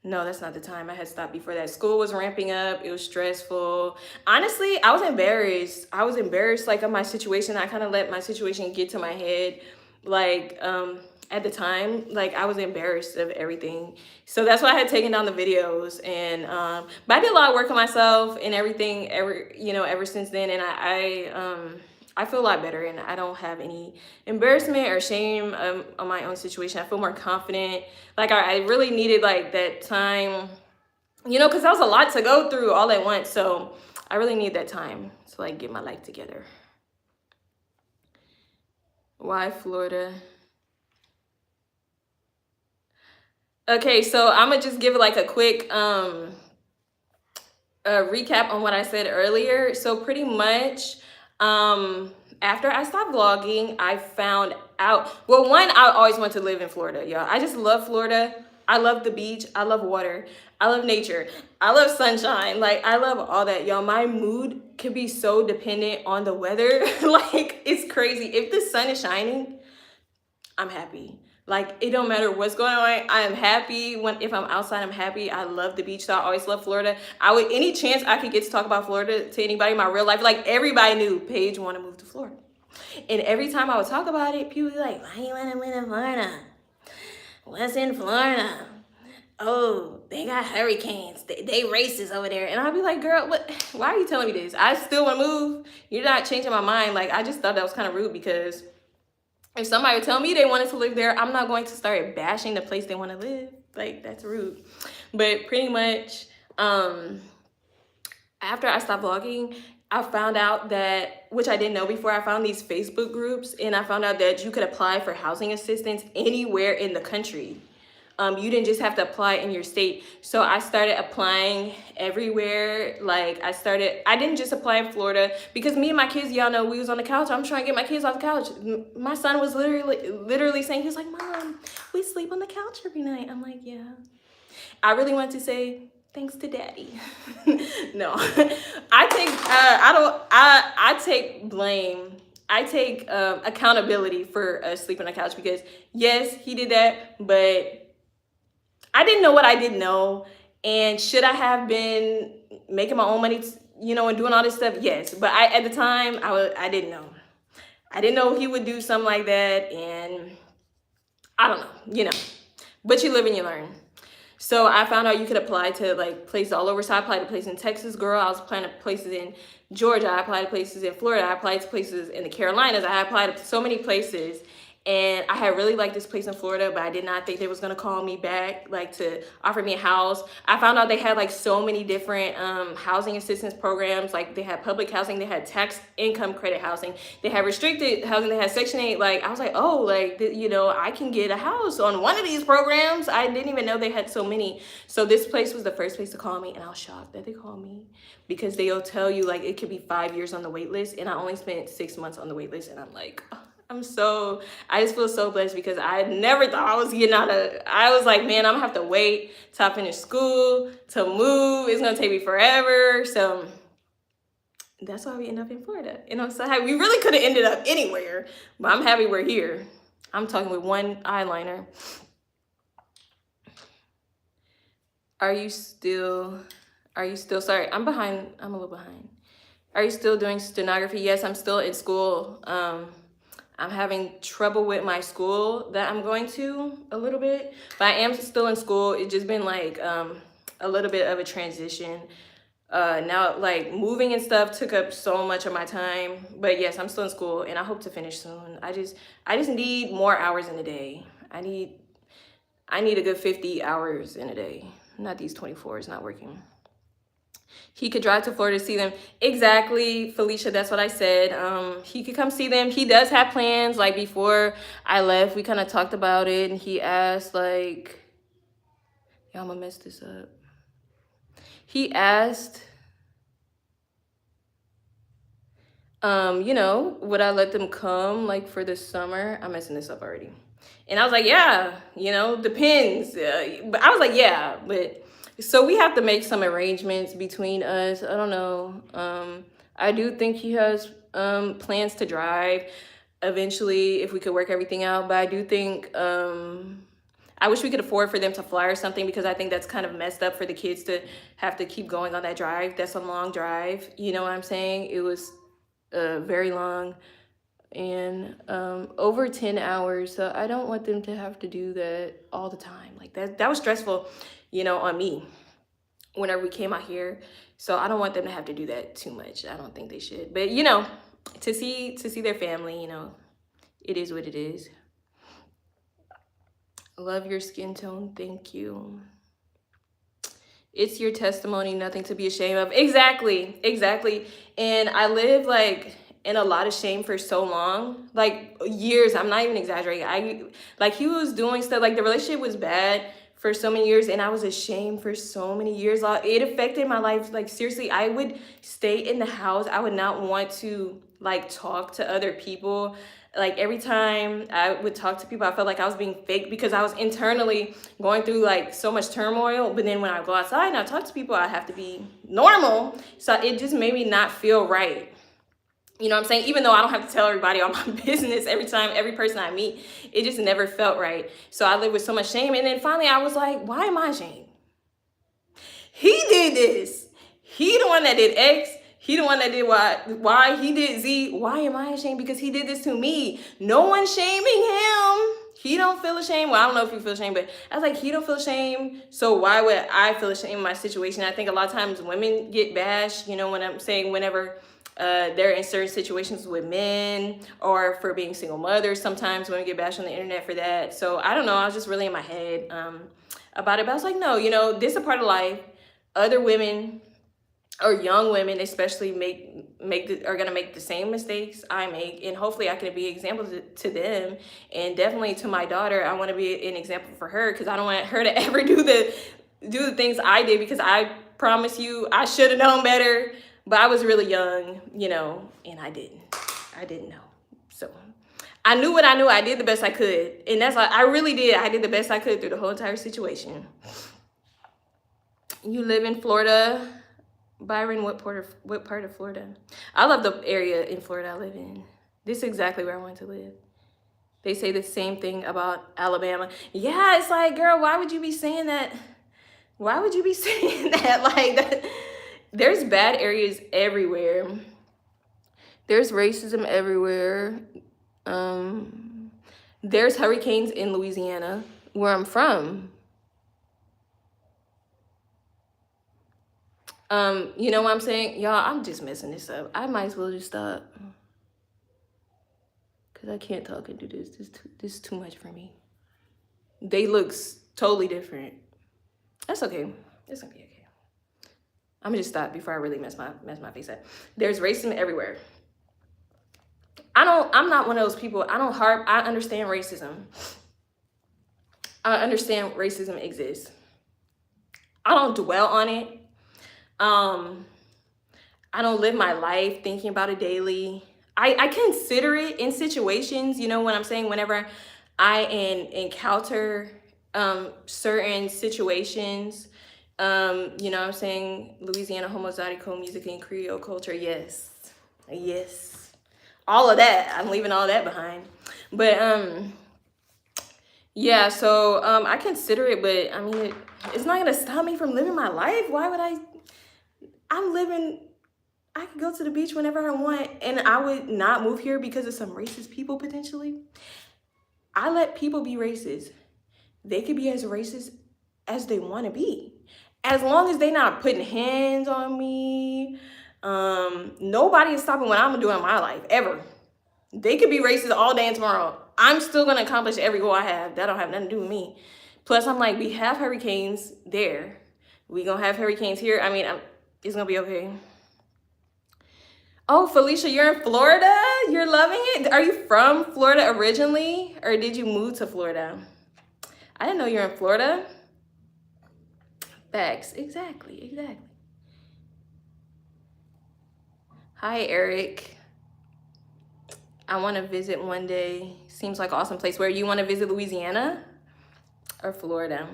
No, that's not the time. I had stopped before that. School was ramping up. It was stressful. Honestly, I was embarrassed. Like, of my situation. I kind of let my situation get to my head. Like, at the time, like, I was embarrassed of everything. So that's why I had taken down the videos. And but I did a lot of work on myself and everything ever since then. And I feel a lot better, and I don't have any embarrassment or shame on my own situation. I feel more confident. Like, I really needed, like, that time, because that was a lot to go through all at once. So I really need that time to, like, get my life together. Why Florida? Okay, so I'm gonna just give it like a quick recap on what I said earlier. So pretty much, after I stopped vlogging, I found out, well, one, I always wanted to live in Florida, y'all. I just love Florida. I love the beach. I love water. I love nature. I love sunshine. Like, I love all that, y'all. My mood can be so dependent on the weather. Like, it's crazy. If the sun is shining, I'm happy. Like, it don't matter what's going on. I am happy. If I'm outside, I'm happy. I love the beach, so I always love Florida. Any chance I could get to talk about Florida to anybody in my real life, like, everybody knew Paige wanted to move to Florida. And every time I would talk about it, people would be like, why you want to live in Florida? What's in Florida? Oh, they got hurricanes. They racist over there. And I'll be like, girl, why are you telling me this? I still want to move. You're not changing my mind. Like, I just thought that was kind of rude, because if somebody would tell me they wanted to live there, I'm not going to start bashing the place they want to live. Like, that's rude. But pretty much, after I stopped vlogging, I found out that, which I didn't know before, I found these Facebook groups, and I found out that you could apply for housing assistance anywhere in the country. You didn't just have to apply in your state. So I started applying everywhere. Like, I didn't just apply in Florida, because me and my kids, y'all know, we was on the couch. I'm trying to get my kids off the couch. My son was literally saying, he was like, Mom, we sleep on the couch every night. I'm like, yeah. I really wanted to say, Thanks to daddy. No, I take blame. I take accountability for sleeping on the couch because yes, he did that, but I didn't know what I didn't know. And should I have been making my own money, and doing all this stuff? Yes, but at the time I didn't know. I didn't know he would do something like that, and I don't know, but you live and you learn. So I found out you could apply to like places all over. So I applied to places in Texas, girl. I was applying to places in Georgia. I applied to places in Florida. I applied to places in the Carolinas. I applied to so many places. And I had really liked this place in Florida, but I did not think they was gonna call me back, like to offer me a house. I found out they had like so many different housing assistance programs. Like they had public housing, they had tax income credit housing, they had restricted housing, they had Section 8. Like I was like, oh, like I can get a house on one of these programs. I didn't even know they had so many. So this place was the first place to call me, and I was shocked that they called me because they'll tell you like it could be 5 years on the wait list, and I only spent 6 months on the wait list, and I'm like, oh. I just feel so blessed because I never thought I was getting I was like, man, I'm gonna have to wait till I finish school to move. It's gonna take me forever. So that's why we end up in Florida. And I'm so happy. We really could have ended up anywhere, but I'm happy we're here. I'm talking with one eyeliner. Are you still, sorry, I'm a little behind. Are you still doing stenography? Yes, I'm still in school. I'm having trouble with my school that I'm going to a little bit, but I am still in school. It's just been like a little bit of a transition. Now like moving and stuff took up so much of my time, but yes, I'm still in school and I hope to finish soon. I just need more hours in a day. I need a good 50 hours in a day. Not these 24, it's not working. He could drive to Florida to see them. Exactly, Felicia, that's what I said. He could come see them. He does have plans. Like before I left, we kind of talked about it, and he asked like, yeah, I'm gonna mess this up. He asked, would I let them come like for the summer? I'm messing this up already. And I was like, yeah, depends. But I was like, yeah, but so we have to make some arrangements between us. I don't know. I do think he has plans to drive eventually if we could work everything out. But I do think I wish we could afford for them to fly or something, because I think that's kind of messed up for the kids to have to keep going on that drive. That's a long drive. You know what I'm saying? It was very long and over 10 hours. So I don't want them to have to do that all the time. Like that was stressful, on me whenever we came out here. So I don't want them to have to do that too much. I don't think they should. But to see their family, it is what it is. Love your skin tone. Thank you. It's your testimony, nothing to be ashamed of. Exactly. And I lived like in a lot of shame for so long, like years. I'm not even exaggerating. He was doing stuff, like the relationship was bad for so many years, and I was ashamed for so many years. It affected my life. Like seriously, I would stay in the house. I would not want to like talk to other people. Like every time I would talk to people, I felt like I was being fake because I was internally going through like so much turmoil. But then when I go outside and I talk to people, I have to be normal. So it just made me not feel right. You know what I'm saying? Even though I don't have to tell everybody all my business every person I meet, it just never felt right. So I lived with so much shame. And then finally I was like, why am I ashamed? He did this. He the one that did X. He the one that did Y. He did Z. Why am I ashamed? Because he did this to me. No one's shaming him. He don't feel ashamed. Well, I don't know if he feels ashamed, but I was like, he don't feel ashamed. So why would I feel ashamed in my situation? I think a lot of times women get bashed, when I'm saying whenever they're in certain situations with men or for being single mothers. Sometimes women get bashed on the internet for that. So I don't know. I was just really in my head about it. But I was like, no, this is a part of life. Other women or young women especially are gonna make the same mistakes I make, and hopefully I can be an example to them, and definitely to my daughter. I want to be an example for her, because I don't want her to ever do the things I did, because I promise you I should have known better. But I was really young, and I didn't know. So I knew what I knew. I did the best I could. And that's what I really did. I did the best I could through the whole entire situation. You live in Florida. Byron, what part of Florida? I love the area in Florida I live in. This is exactly where I want to live. They say the same thing about Alabama. Yeah, it's like, girl, why would you be saying that? Why would you be saying that? Like, that? There's bad areas everywhere. There's racism everywhere. There's hurricanes in Louisiana, where I'm from. You know what I'm saying? Y'all, I'm just messing this up. I might as well just stop. Because I can't talk and do this. This is too much for me. They look totally different. That's okay. It's gonna be okay. I'm gonna just stop before I really mess my face up. There's racism everywhere. I'm not one of those people. I understand racism. I understand racism exists. I don't dwell on it. I don't live my life thinking about it daily. I consider it in situations, you know what I'm saying? Whenever I encounter certain situations, you know what I'm saying? Louisiana homozygote music and Creole culture, yes. All of that, I'm leaving all that behind. But yeah, so I consider it, but I mean, it's not gonna stop me from living my life. Why would I could go to the beach whenever I want, and I would not move here because of some racist people potentially. I let people be racist. They could be as racist as they want to be. As long as they're not putting hands on me. Nobody is stopping what I'm doing in my life, ever. They could be racist all day and tomorrow. I'm still going to accomplish every goal I have. That don't have nothing to do with me. Plus, I'm like, we have hurricanes there. We going to have hurricanes here. I mean, it's going to be okay. Oh, Felicia, you're in Florida? You're loving it? Are you from Florida originally? Or did you move to Florida? I didn't know you're in Florida. Facts. Exactly. Hi, Eric. I want to visit one day. Seems like an awesome place. Where you want to visit, Louisiana or Florida?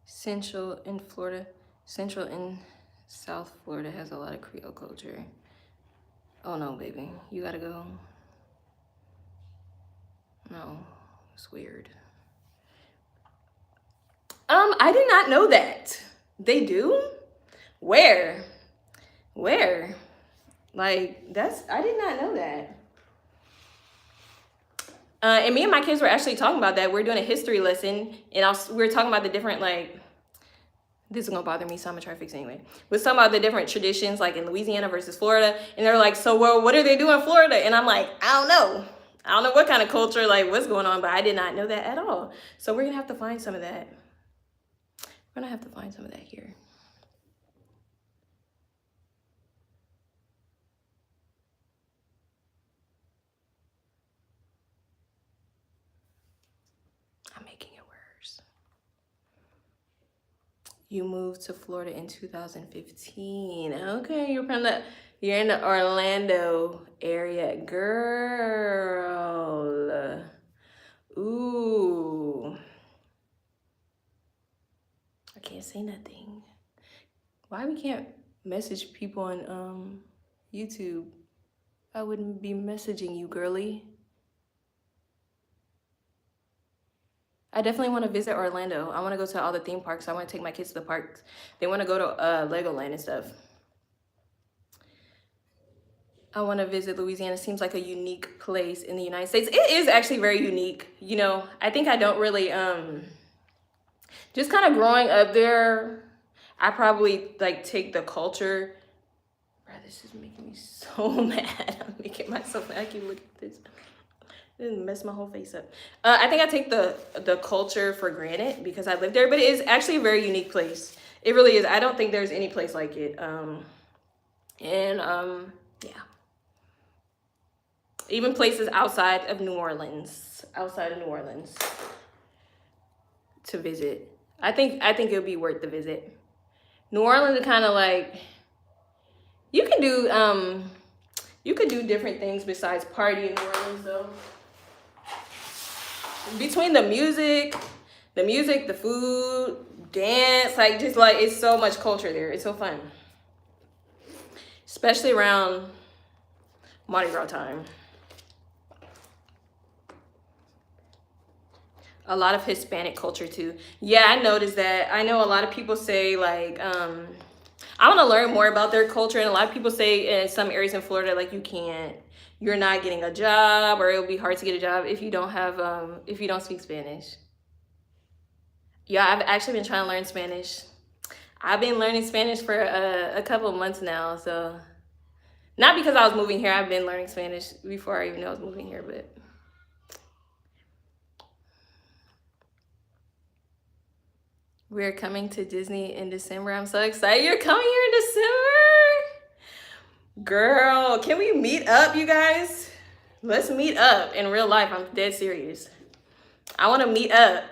Central and South Florida has a lot of Creole culture. Oh no, baby, you gotta go. No, it's weird. I did not know that. They do? Where? Like, I did not know that. And me and my kids were actually talking about that. We're doing a history lesson, and we were talking about the different, like, this is gonna bother me, so I'm gonna try to fix it anyway. We're talking about the different traditions, like in Louisiana versus Florida, and they're like, so, well, what are they doing in Florida? And I'm like, I don't know what kind of culture, like, what's going on, but I did not know that at all. So we're gonna have to find some of that. We're gonna have to find some of that here. I'm making it worse. You moved to Florida in 2015. Okay, you're in the Orlando area, girl. Ooh. I can't say nothing. Why we can't message people on YouTube? I wouldn't be messaging you, girly. I definitely want to visit Orlando. I want to go to all the theme parks. I want to take my kids to the parks. They want to go to Legoland and stuff. I want to visit Louisiana. Seems like a unique place in the United States. It is actually very unique. You know, I think I don't really, just kind of growing up there, I probably like take the culture. Bro, this is making me so mad. I'm making myself mad. I keep looking at this. It messed my whole face up. I think I take the culture for granted because I live there, but it is actually a very unique place. It really is. I don't think there's any place like it. Yeah. Even places outside of New Orleans to visit. I think it would be worth the visit. New Orleans is kind of like, you could do different things besides party in New Orleans though. between the music, the food, dance, like just like it's so much culture there. It's so fun, especially around Mardi Gras time. A lot of Hispanic culture too. Yeah, I noticed that. I know a lot of people say like, I want to learn more about their culture, and a lot of people say in some areas in Florida, like you're not getting a job, or it'll be hard to get a job if you don't have, if you don't speak Spanish. Yeah, I've actually been trying to learn Spanish. I've been learning Spanish for a couple of months now, so not because I was moving here. I've been learning Spanish before I even knew I was moving here, but. We're coming to Disney in December. I'm so excited. You're coming here in December? Girl, can we meet up, you guys? Let's meet up in real life. I'm dead serious. I want to meet up.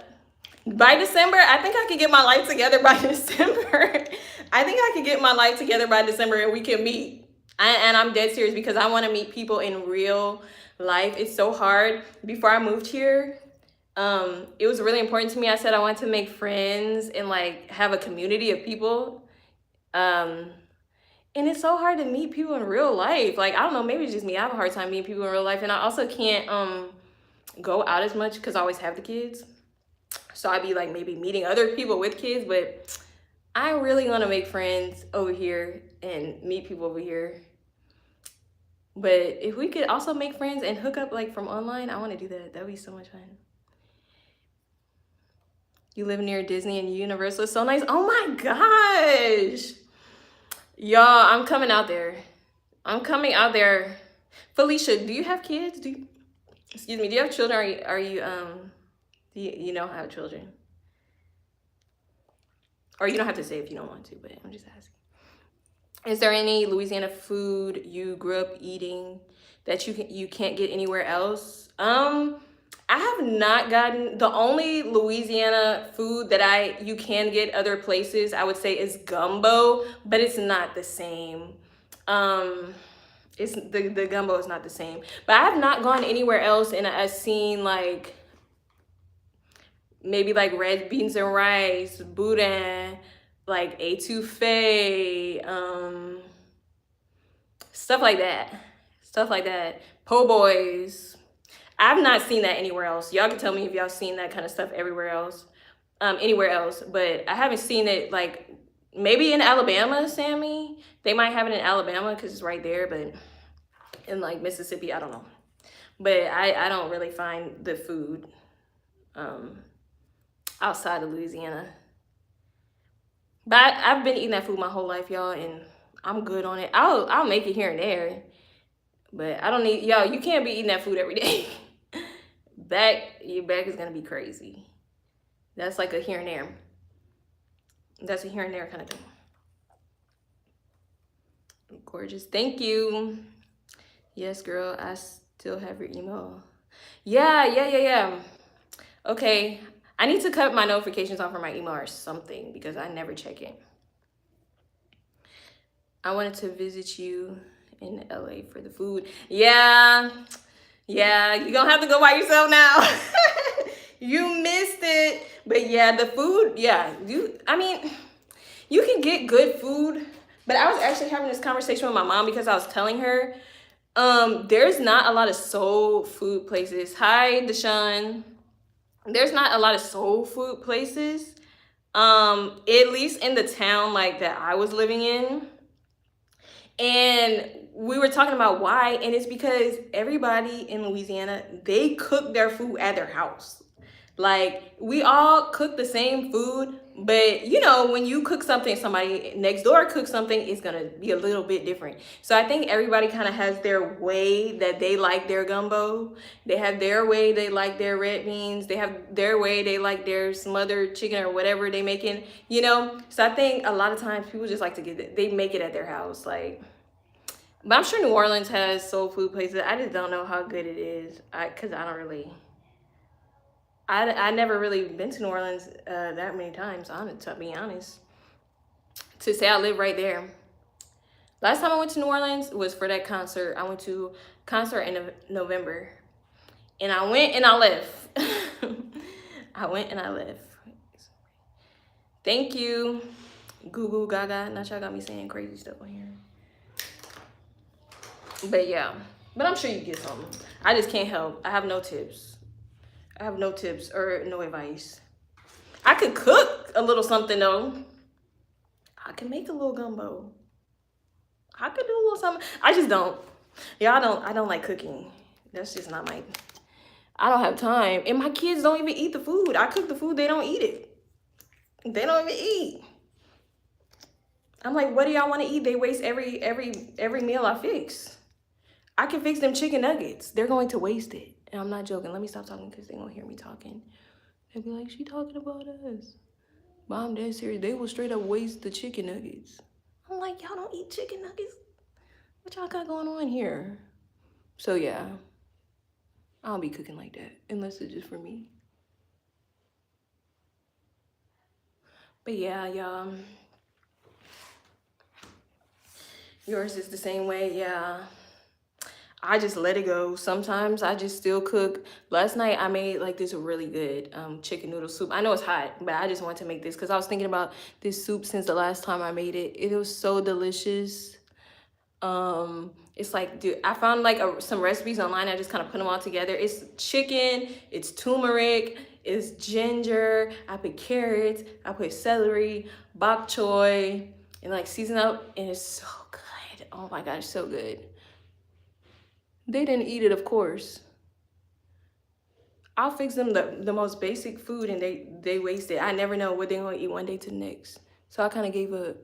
By December, I think I could get my life together by December. I think I could get my life together by December and we can meet. And I'm dead serious because I want to meet people in real life. It's so hard. Before I moved here, it was really important to me. I said I wanted to make friends and like have a community of people. And it's so hard to meet people in real life. Like, I don't know, maybe it's just me. I have a hard time meeting people in real life. And I also can't go out as much because I always have the kids. So I'd be like maybe meeting other people with kids, but I really want to make friends over here and meet people over here. But if we could also make friends and hook up like from online, I want to do that. That would be so much fun. You live near Disney and Universal. It's so nice. Oh my gosh. Y'all, I'm coming out there. I'm coming out there. Felicia, do you have kids? Excuse me, do you have children? Do you don't have children? Or you don't have to say if you don't want to, but I'm just asking. Is there any Louisiana food you grew up eating that you can't get anywhere else? I have not gotten, the only Louisiana food that you can get other places, I would say, is gumbo, but it's not the same. It's the gumbo is not the same. But I have not gone anywhere else and I've seen like maybe like red beans and rice, boudin, like etouffee, stuff like that. Po' boys. I've not seen that anywhere else. Y'all can tell me if y'all seen that kind of stuff everywhere else, anywhere else. But I haven't seen it like maybe in Alabama, Sammy. They might have it in Alabama because it's right there, but in like Mississippi, I don't know. But I don't really find the food outside of Louisiana. But I've been eating that food my whole life, y'all, and I'm good on it. I'll make it here and there, but I don't need, y'all, you can't be eating that food every day. Your back is gonna be crazy. That's like a here and there. That's a here and there kind of thing. Gorgeous, thank you. Yes, girl, I still have your email. Yeah. Okay, I need to cut my notifications off for my email or something because I never check it. I wanted to visit you in LA for the food. Yeah, you're gonna have to go by yourself now. You missed it. But yeah, the food, yeah, I mean, you can get good food, but I was actually having this conversation with my mom because I was telling her, there's not a lot of soul food places. Hi, Deshaun. There's not a lot of soul food places, at least in the town like that I was living in. And we were talking about why, and it's because everybody in Louisiana, they cook their food at their house. Like, we all cook the same food, but you know, when you cook something, somebody next door cooks something, it's gonna be a little bit different. So I think everybody kind of has their way that they like their gumbo. They have their way they like their red beans. They have their way they like their smothered chicken or whatever they making, you know? So I think a lot of times people just like to they make it at their house, like. But I'm sure New Orleans has soul food places. I just don't know how good it is, cause I don't really. I never really been to New Orleans that many times, to be honest. To say I live right there. Last time I went to New Orleans was for that concert. I went to a concert in November. And I went and I left. I went and I left. Thank you. Goo goo gaga. Not y'all got me saying crazy stuff on here. But yeah. But I'm sure you get something. I just can't help. I have no tips. I have no tips or no advice. I could cook a little something though. I can make a little gumbo. I could do a little something. I just don't. Yeah, I don't like cooking. That's just not my, I don't have time. And my kids don't even eat the food. I cook the food, they don't eat it. They don't even eat. I'm like, what do y'all want to eat? They waste every meal I fix. I can fix them chicken nuggets. They're going to waste it. And I'm not joking. Let me stop talking because they won't hear me talking. They'll be like, she talking about us. But I'm dead serious. They will straight up waste the chicken nuggets. I'm like, y'all don't eat chicken nuggets? What y'all got going on here? So yeah, I don't be cooking like that unless it's just for me. But yeah, y'all. Yours is the same way, yeah. I just let it go. Sometimes I just still cook. Last night I made like this really good chicken noodle soup. I know it's hot, but I just wanted to make this because I was thinking about this soup since the last time I made it. It was so delicious. It's like, dude, I found like some recipes online. I just kind of put them all together. It's chicken, it's turmeric, it's ginger. I put carrots, I put celery, bok choy, and like season up, and it's so good. Oh my gosh, so good. They didn't eat it, of course. I'll fix them the most basic food and they waste it. I never know what they're gonna eat one day to the next. So I kind of gave up.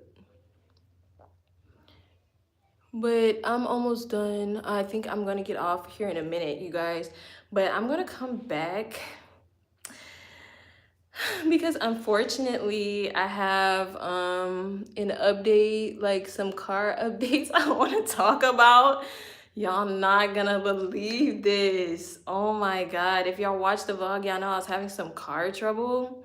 But I'm almost done. I think I'm gonna get off here in a minute, you guys. But I'm gonna come back because unfortunately I have an update, like some car updates I want to talk about. Y'all not gonna believe this. Oh my God. If y'all watched the vlog, y'all know I was having some car trouble.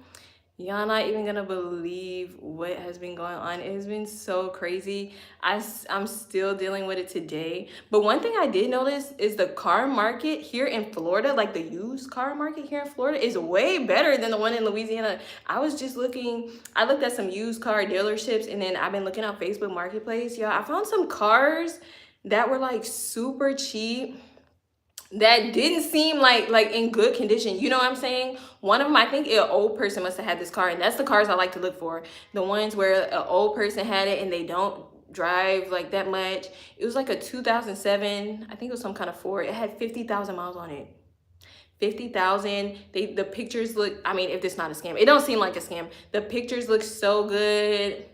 Y'all not even gonna believe what has been going on. It has been so crazy. I'm still dealing with it today. But one thing I did notice is the car market here in Florida, like the used car market here in Florida, is way better than the one in Louisiana. I was just looking, I looked at some used car dealerships, and then I've been looking on Facebook Marketplace. Y'all, I found some cars that were like super cheap, that didn't seem like in good condition. You know what I'm saying? One of them, I think an old person must have had this car, and that's the cars I like to look for. The ones where an old person had it and they don't drive like that much. It was like a 2007, I think it was some kind of Ford. It had 50,000 miles on it. 50,000. The pictures look, I mean, if it's not a scam, it don't seem like a scam. The pictures look so good,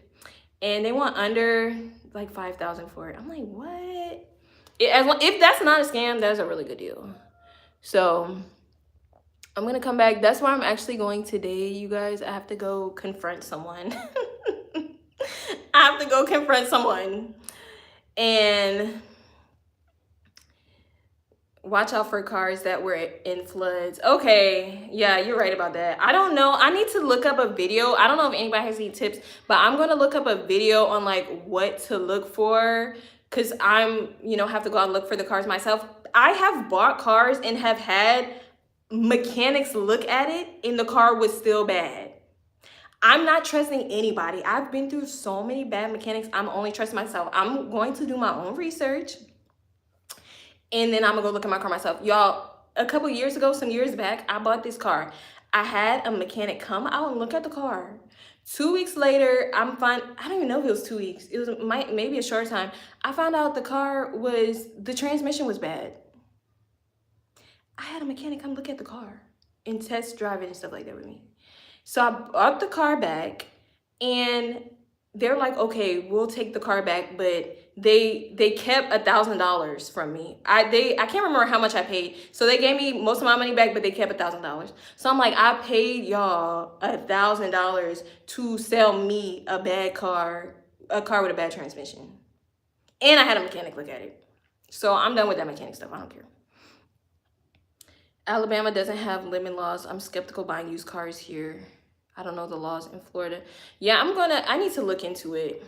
and they want under like 5,000 for it. I'm like, what? If that's not a scam, that's a really good deal. So I'm gonna come back. That's where I'm actually going today, you guys. I have to go confront someone. I have to go confront someone and watch out for cars that were in floods. Okay, yeah, you're right about that. I don't know. I need to look up a video. I don't know if anybody has any tips, but I'm gonna look up a video on like what to look for, because I'm, have to go out and look for the cars myself. I have bought cars and have had mechanics look at it and the car was still bad. I'm not trusting anybody. I've been through so many bad mechanics. I'm only trusting myself. I'm going to do my own research, and then I'm gonna go look at my car myself. Y'all, a couple years ago, some years back, I bought this car. I had a mechanic come out and look at the car. 2 weeks later, I'm fine. I don't even know if it was 2 weeks. It was maybe a short time. I found out the transmission was bad. I had a mechanic come look at the car and test drive it and stuff like that with me. So I brought the car back, and they're like, okay, we'll take the car back, but they kept $1,000 from me. I can't remember how much I paid. So they gave me most of my money back, but they kept $1,000. So I'm like, I paid y'all $1,000 to sell me a bad car, a car with a bad transmission. And I had a mechanic look at it. So I'm done with that mechanic stuff. I don't care. Alabama doesn't have limit laws. I'm skeptical buying used cars here. I don't know the laws in Florida. Yeah, I need to look into it.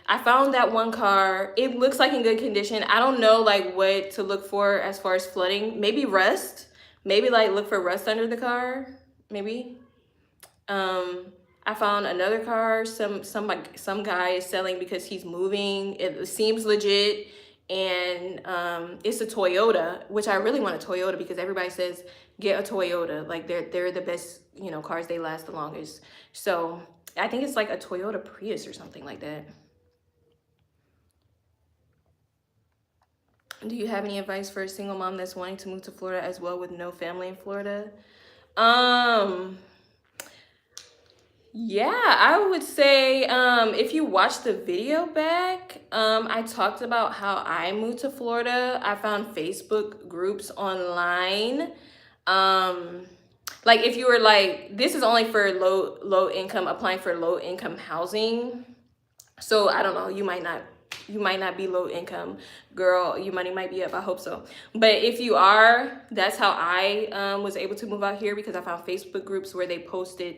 I found that one car. It looks like in good condition. I don't know like what to look for as far as flooding. Maybe rust, Maybe like look for rust under the car, maybe. I found another car some guy is selling because he's moving. It seems legit, and it's a Toyota, which I really want a Toyota because everybody says get a Toyota. Like they're the best, you know, cars, they last the longest. So I think it's like a Toyota Prius or something like that. Do you have any advice for a single mom that's wanting to move to Florida as well with no family in Florida? Yeah, I would say if you watch the video back, I talked about how I moved to Florida. I found Facebook groups online. Like if you were like, this is only for low income, applying for low income housing. So I don't know, you might not be low income, girl. Your money might be up, I hope so. But if you are, that's how I was able to move out here, because I found Facebook groups where they posted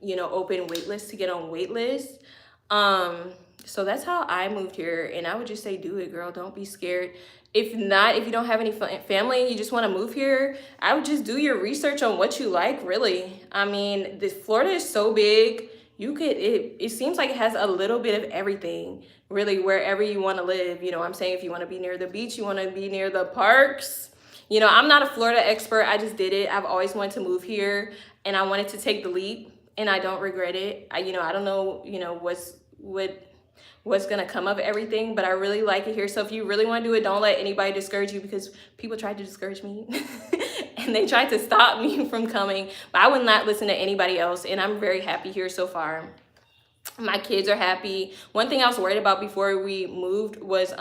you know, open wait lists to get on wait lists. So that's how I moved here, and I would just say do it, girl. Don't be scared. If not, if you don't have any family and you just want to move here, I would just do your research on what you like, really. I mean, Florida is so big. You could, it seems like it has a little bit of everything, really, wherever you want to live. You know what I'm saying? If you want to be near the beach, you want to be near the parks. You know, I'm not a Florida expert. I just did it. I've always wanted to move here, and I wanted to take the leap, and I don't regret it. I don't know, you know, what's gonna come of everything, but I really like it here. So if you really want to do it, don't let anybody discourage you, because people tried to discourage me and they tried to stop me from coming, but I would not listen to anybody else, and I'm very happy here so far. My kids are happy. One thing I was worried about before we moved was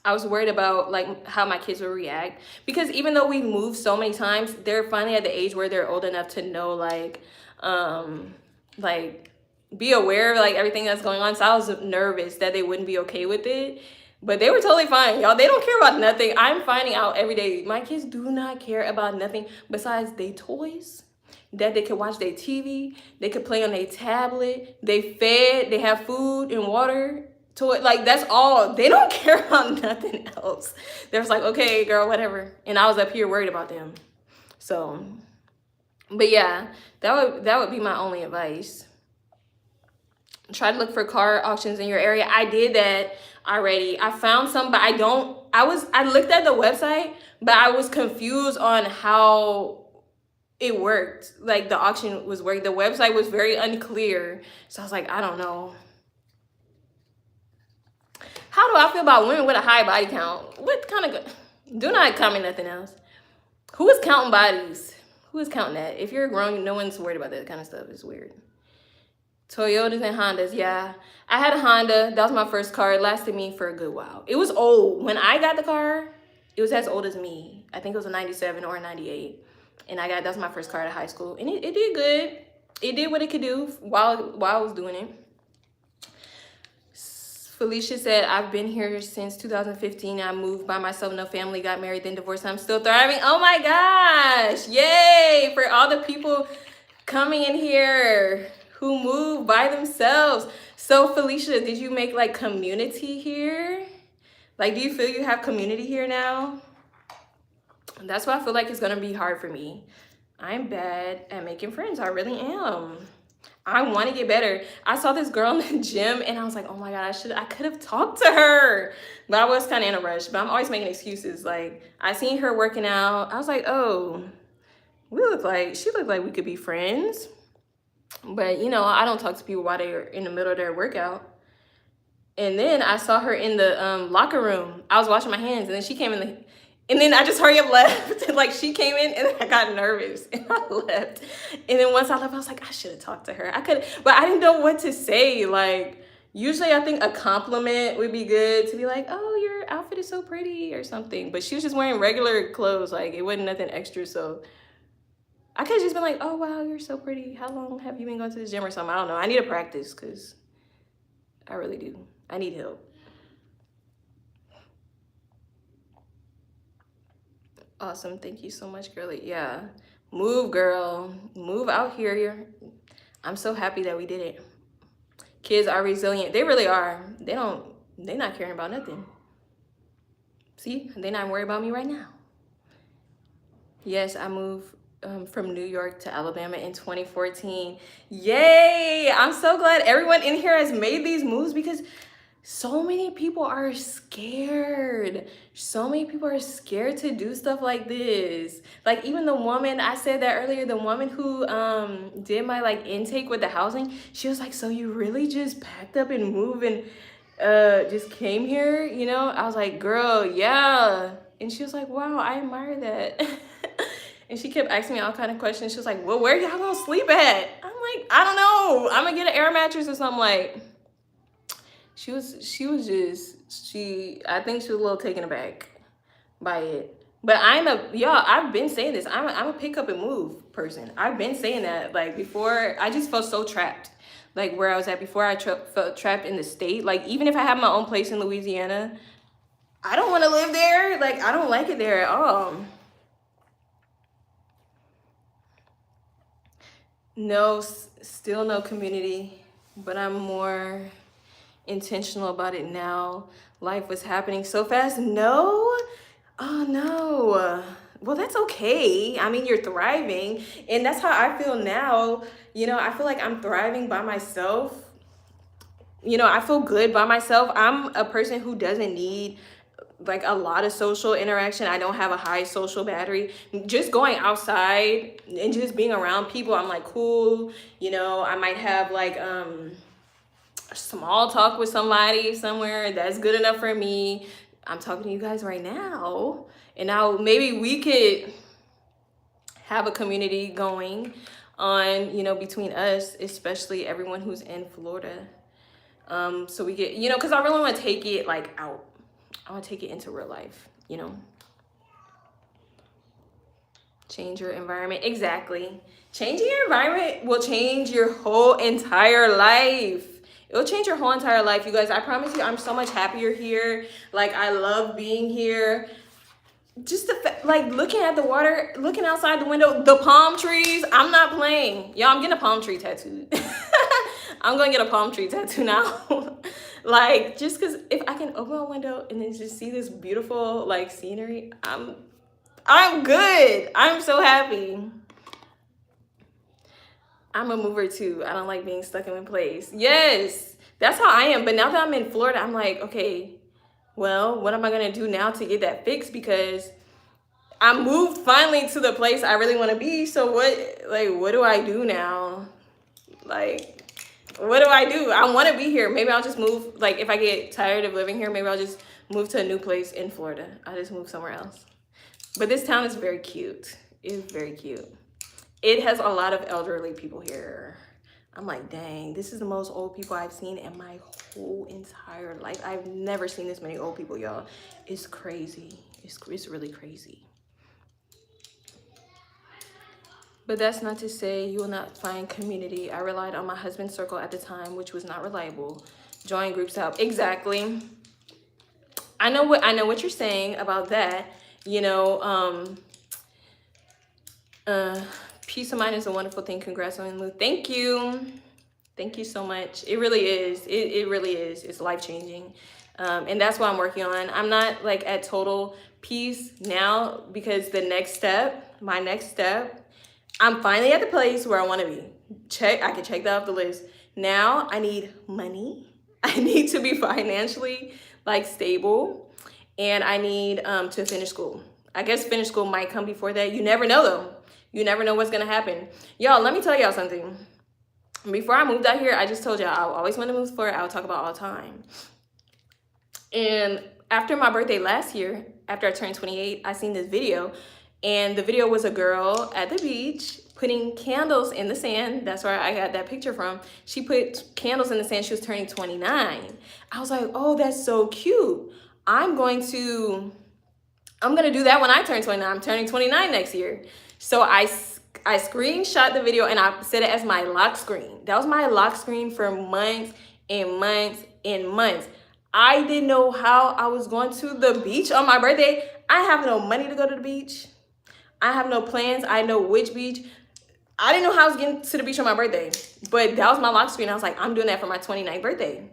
I was worried about like how my kids would react, because even though we've moved so many times, they're finally at the age where they're old enough to know like be aware of like everything that's going on. So I was nervous that they wouldn't be okay with it, but they were totally fine, y'all. They don't care about nothing. I'm finding out every day my kids do not care about nothing besides their toys, that they can watch their TV, they could play on their tablet, they fed, they have food and water. Like that's all. They don't care about nothing else. They're just like, okay, girl, whatever. And I was up here worried about them. So, but yeah, that would be my only advice. Try to look for car auctions in your area. I did that already. I found some, but I looked at the website, but I was confused on how it worked. Like the auction was working. The website was very unclear. So I was like, I don't know. How do I feel about women with a high body count? What kind of do not comment nothing else. Who is counting bodies? Who is counting that? If you're grown, no one's worried about that kind of stuff. It's weird. Toyotas and Hondas, yeah. I had a Honda. That was my first car. It lasted me for a good while. It was old. When I got the car, it was as old as me. I think it was a 97 or a 98. And that was my first car out of high school. And it did good. It did what it could do while I was doing it. Felicia said, I've been here since 2015. I moved by myself, no family, got married, then divorced. I'm still thriving. Oh my gosh. Yay. For all the people coming in here who moved by themselves. So Felicia, did you make like community here? Like, do you feel you have community here now? That's why I feel like it's gonna be hard for me. I'm bad at making friends. I really am. I want to get better. I saw this girl in the gym and I was like, oh my God, I could have talked to her. But I was kind of in a rush, but I'm always making excuses. Like I seen her working out. I was like, oh, she looked like we could be friends. But you know, I don't talk to people while they're in the middle of their workout. And then I saw her in the locker room. I was washing my hands and then she came in and then I just hurry up left. Like she came in and I got nervous and I left. And then once I left, I was like, I should have talked to her. I could, but I didn't know what to say. Like usually I think a compliment would be good, to be like, oh, your outfit is so pretty or something. But she was just wearing regular clothes. Like it wasn't nothing extra. So I could have just been like, oh, wow, you're so pretty. How long have you been going to the gym or something? I don't know. I need to practice because I really do. I need help. Awesome. Thank you so much, girlie. Yeah. Move, girl. Move out here. I'm so happy that we did it. Kids are resilient. They really are. They're not caring about nothing. See, they're not worried about me right now. Yes, I moved from New York to Alabama in 2014. Yay! I'm so glad everyone in here has made these moves because so many people are scared. So many people are scared to do stuff like this. Like even the woman, I said that earlier, the woman who did my like intake with the housing, she was like, so you really just packed up and moved and just came here, you know? I was like, girl, yeah. And she was like, wow, I admire that. And she kept asking me all kind of questions. She was like, well, where y'all gonna sleep at? I'm like, I don't know. I'm gonna get an air mattress or something. Like, I think she was a little taken aback by it. But y'all, I've been saying this. I'm a pick up and move person. I've been saying that. Like before, I just felt so trapped. Like where I was at before, I felt trapped in the state. Like even if I have my own place in Louisiana, I don't want to live there. Like I don't like it there at all. No, still no community, but I'm more intentional about it now. Life was happening so fast. No, oh no. Well, that's okay. I mean, you're thriving, and that's how I feel now. You know, I feel like I'm thriving by myself. You know, I feel good by myself. I'm a person who doesn't need like a lot of social interaction. I don't have a high social battery. Just going outside and just being around people, I'm like cool. You know, I might have like small talk with somebody somewhere. That's good enough for me. I'm talking to you guys right now, and now maybe we could have a community going on, you know, between us, especially everyone who's in Florida. So we get, you know, because I really want to take it like out. I want to take it into real life, you know. Change your environment. Exactly. Changing your environment will change your whole entire life. It'll change your whole entire life, you guys. I promise you, I'm so much happier here. Like, I love being here. Just like looking at the water, looking outside the window, the palm trees. I'm not playing. Y'all, I'm getting a palm tree tattooed. I'm going to get a palm tree tattoo now. Like, just because if I can open a window and then just see this beautiful, like, scenery, I'm good. I'm so happy. I'm a mover too. I don't like being stuck in one place. Yes, that's how I am. But now that I'm in Florida, I'm like, okay, well, what am I going to do now to get that fixed? Because I moved finally to the place I really want to be. So what do I do now? Like, what do I do? I want to be here. Maybe I'll just move. Like, if I get tired of living here, maybe I'll just move to a new place in Florida. I'll just move somewhere else. But this town is very cute. It's very cute. It has a lot of elderly people here. I'm like, dang, this is the most old people I've seen in my whole entire life. I've never seen this many old people, y'all. It's crazy. It's really crazy. But that's not to say you will not find community. I relied on my husband's circle at the time, which was not reliable. Join groups to help. Exactly. I know what you're saying about that. You know, peace of mind is a wonderful thing. Congrats on the move. Thank you. Thank you so much. It really is. It really is. It's life-changing. And that's what I'm working on. I'm not like at total peace now because my next step, I'm finally at the place where I want to be. I can check that off the list. Now I need money. I need to be financially like stable, and I need to finish school. I guess finish school might come before that. You never know though. You never know what's gonna happen. Y'all, let me tell y'all something. Before I moved out here, I just told y'all I always want to move to Florida. I would talk about all the time. And after my birthday last year, after I turned 28, I seen this video. And the video was a girl at the beach putting candles in the sand. That's where I got that picture from. She put candles in the sand. She was turning 29. I was like, oh, that's so cute. I'm going to do that when I turn 29. I'm turning 29 next year. So I screenshot the video and I set it as my lock screen. That was my lock screen for months and months and months. I didn't know how I was going to the beach on my birthday. I have no money to go to the beach. I have no plans. I know which beach. I didn't know how I was getting to the beach on my birthday. But that was my lock screen. I was like, I'm doing that for my 29th birthday.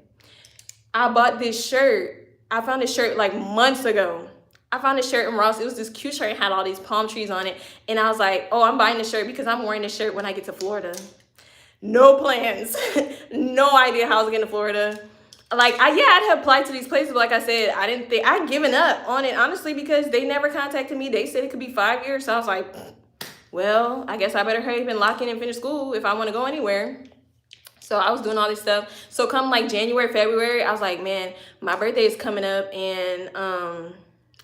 I bought this shirt. I found this shirt like months ago. I found a shirt in Ross. It was this cute shirt and had all these palm trees on it. And I was like, oh, I'm buying this shirt because I'm wearing this shirt when I get to Florida. No plans. No idea how I was getting to Florida. Like, I'd have applied to these places, but like I said, I'd given up on it, honestly, because they never contacted me. They said it could be 5 years. So I was like, well, I guess I better hurry up and lock in and finish school if I want to go anywhere. So I was doing all this stuff. So come like January, February, I was like, man, my birthday is coming up and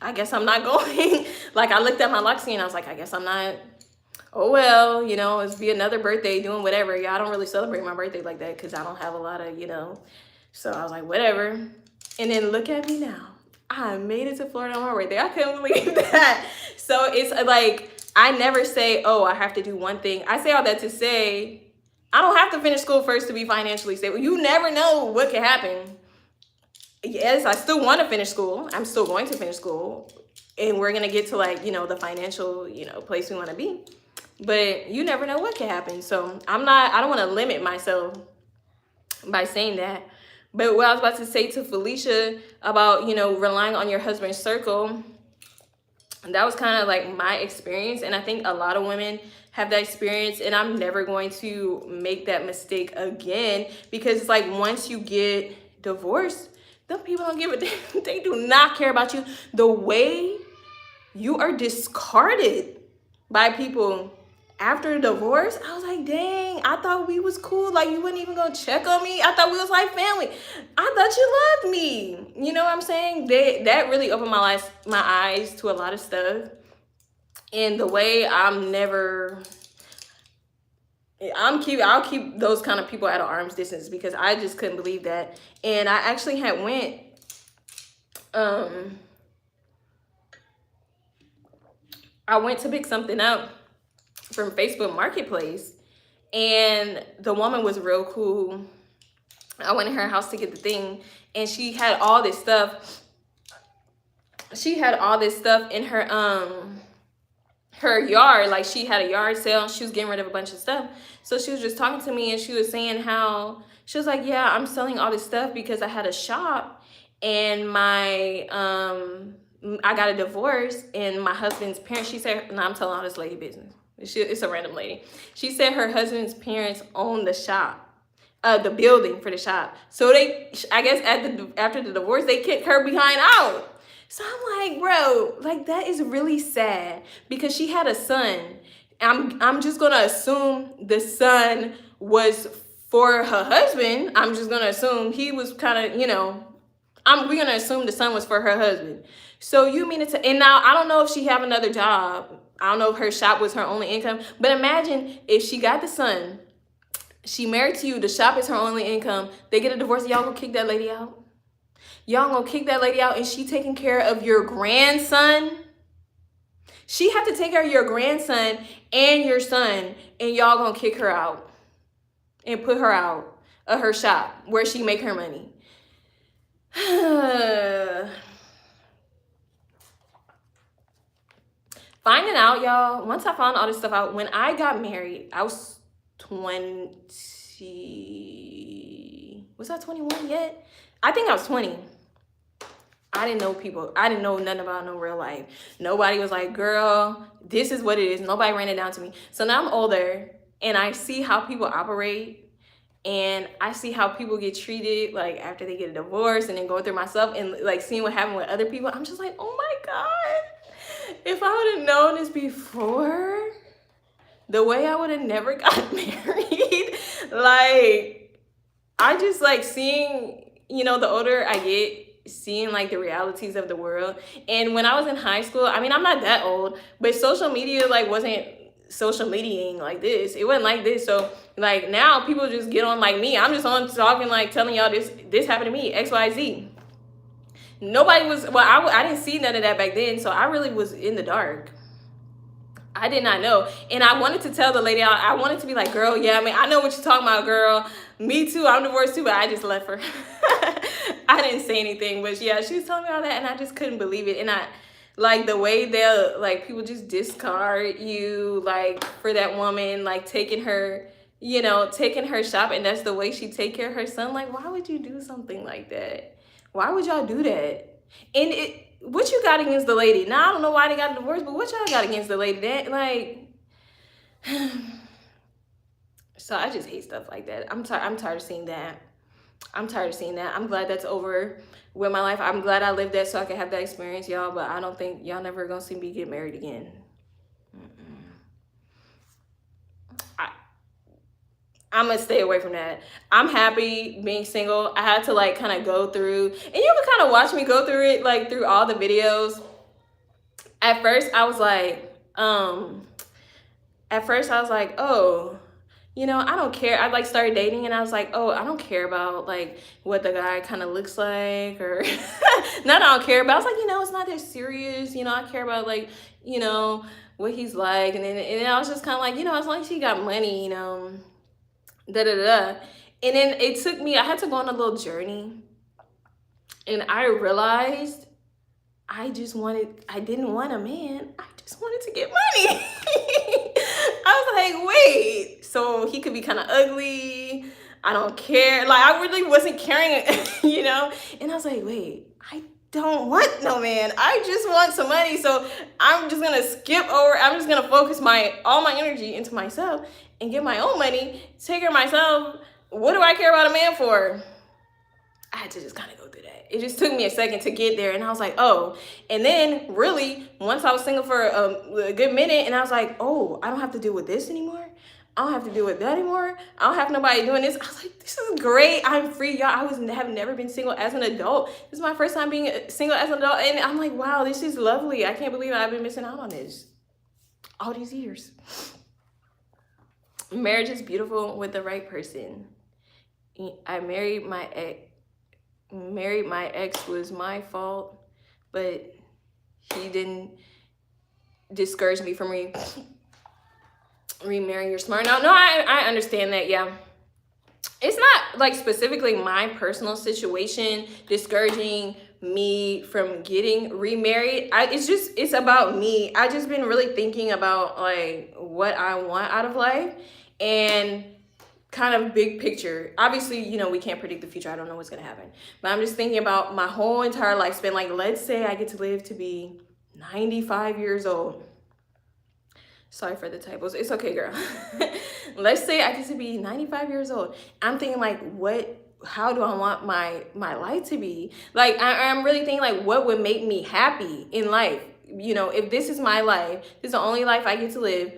I guess I'm not going. Like, I looked at my Luxie and I was like, I guess I'm not. Oh, well, you know, it's be another birthday doing whatever. Yeah, I don't really celebrate my birthday like that because I don't have a lot of, you know. So I was like, whatever. And then look at me now. I made it to Florida on my birthday. I couldn't believe that. So it's like, I never say, oh, I have to do one thing. I say all that to say, I don't have to finish school first to be financially stable. You never know what can happen. Yes, I still want to finish school. I'm still going to finish school. And we're going to get to like, you know, the financial, you know, place we want to be. But you never know what can happen. So I don't want to limit myself by saying that. But what I was about to say to Felicia about, you know, relying on your husband's circle, that was kind of like my experience. And I think a lot of women have that experience. And I'm never going to make that mistake again. Because it's like once you get divorced, them people don't give a damn. They do not care about you. The way you are discarded by people after the divorce, I was like, dang, I thought we was cool. Like, you wouldn't even go check on me. I thought we was like family. I thought you loved me. You know what I'm saying? That really opened my eyes to a lot of stuff. And the way I'll keep those kind of people at an arm's distance because I just couldn't believe that. And I actually had went, I went to pick something up from Facebook Marketplace, and the woman was real cool. I went in her house to get the thing, and she had all this stuff. She had all this stuff in her yard. Like, she had a yard sale. She was getting rid of a bunch of stuff. So she was just talking to me, and she was saying how she was like, yeah, I'm selling all this stuff because I had a shop, and my I got a divorce, and my husband's parents, she said, no, I'm telling all this lady business. It's a random lady. She said her husband's parents own the shop, the building for the shop. So they, I guess after the divorce, they kicked her behind out. So I'm like, bro, like that is really sad because she had a son. I'm just gonna assume the son was for her husband. I'm just gonna assume he was kind of, you know, we're gonna assume the son was for her husband. So you mean it and now I don't know if she have another job. I don't know if her shop was her only income, but imagine if she got the son, she married to you, the shop is her only income, they get a divorce, y'all gonna kick that lady out? Y'all gonna kick that lady out and she taking care of your grandson? She have to take care of your grandson and your son, and y'all gonna kick her out and put her out of her shop where she make her money. Finding out, y'all, once I found all this stuff out, when I got married, I was 20. Was I 21 yet? I think I was 20. I didn't know people. I didn't know nothing about no real life. Nobody was like, girl, this is what it is. Nobody ran it down to me. So now I'm older and I see how people operate and I see how people get treated like after they get a divorce and then going through myself and like seeing what happened with other people. I'm just like, oh my God. If I would have known this before, the way I would have never got married. Like, I just like seeing, you know, the older I get, seeing like the realities of the world. And when I was in high school, I mean, I'm not that old, but social media like wasn't social mediaing like this. It wasn't like this. So like now people just get on like me. I'm just on talking like telling y'all this happened to me, XYZ. Nobody was, well, I didn't see none of that back then. So I really was in the dark. I did not know. And I wanted to tell the lady, I wanted to be like, girl, yeah, I mean, I know what you're talking about, girl. Me too, I'm divorced too, but I just left her. I didn't say anything, but yeah, she was telling me all that and I just couldn't believe it. And I, like the way they'll, like people just discard you, like for that woman, like taking her, you know, taking her shop and that's the way she take care of her son. Like, why would you do something like that? Why would y'all do that? And what you got against the lady? Now, I don't know why they got divorced, but what y'all got against the lady? That, like, so I just hate stuff like that. I'm tired of seeing that. I'm tired of seeing that. I'm glad that's over with my life. I'm glad I lived that so I can have that experience, y'all. But I don't think y'all never gonna see me get married again. I'm gonna stay away from that. I'm happy being single. I had to like kind of go through, and you can kind of watch me go through it, like through all the videos. At first, I was like, oh, you know, I don't care. I like started dating and I was like, oh, I don't care about like what the guy kind of looks like, or not I don't care about. I was like, you know, it's not that serious. You know, I care about like, you know, what he's like. And then I was just kind of like, you know, as long as he got money, you know, da da da. And then it took me, I had to go on a little journey. And I realized I didn't want a man. I just wanted to get money. I was like, wait, so he could be kind of ugly. I don't care. Like, I really wasn't caring, you know? And I was like, wait, I don't want no man. I just want some money. So I'm just going to skip over. I'm just going to focus all my energy into myself and get my own money, take care of myself. What do I care about a man for? I had to just kind of go through that. It just took me a second to get there. And I was like, oh. And then really, once I was single for a good minute, and I was like, oh, I don't have to deal with this anymore. I don't have to deal with that anymore. I don't have nobody doing this. I was like, this is great. I'm free, y'all. Have never been single as an adult. This is my first time being single as an adult. And I'm like, wow, this is lovely. I can't believe I've been missing out on this all these years. Marriage is beautiful with the right person. I married my ex was my fault, but he didn't discourage me from remarrying. You're smart. No, I understand that. Yeah, it's not like specifically my personal situation discouraging me from getting remarried. It's about me. I just been really thinking about like what I want out of life and kind of big picture. Obviously, you know, we can't predict the future. I don't know what's gonna happen, but I'm just thinking about my whole entire lifespan. Like, let's say I get to live to be 95 years old. Sorry for the typos. It's okay, girl. Let's say I get to be 95 years old. I'm thinking like, how do I want my life to be? Like, I'm really thinking like, what would make me happy in life? You know, if this is my life, this is the only life I get to live,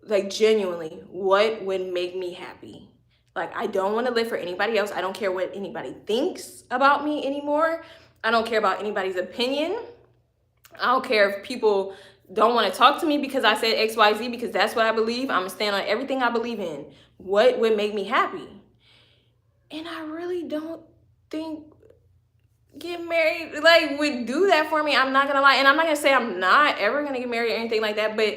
like genuinely, what would make me happy? Like, I don't want to live for anybody else. I don't care what anybody thinks about me anymore. I don't care about anybody's opinion. I don't care if people don't want to talk to me because I said XYZ, because that's what I believe. I'm going to stand on everything I believe in. What would make me happy? And I really don't think getting married like would do that for me. I'm not going to lie. And I'm not going to say I'm not ever going to get married or anything like that, but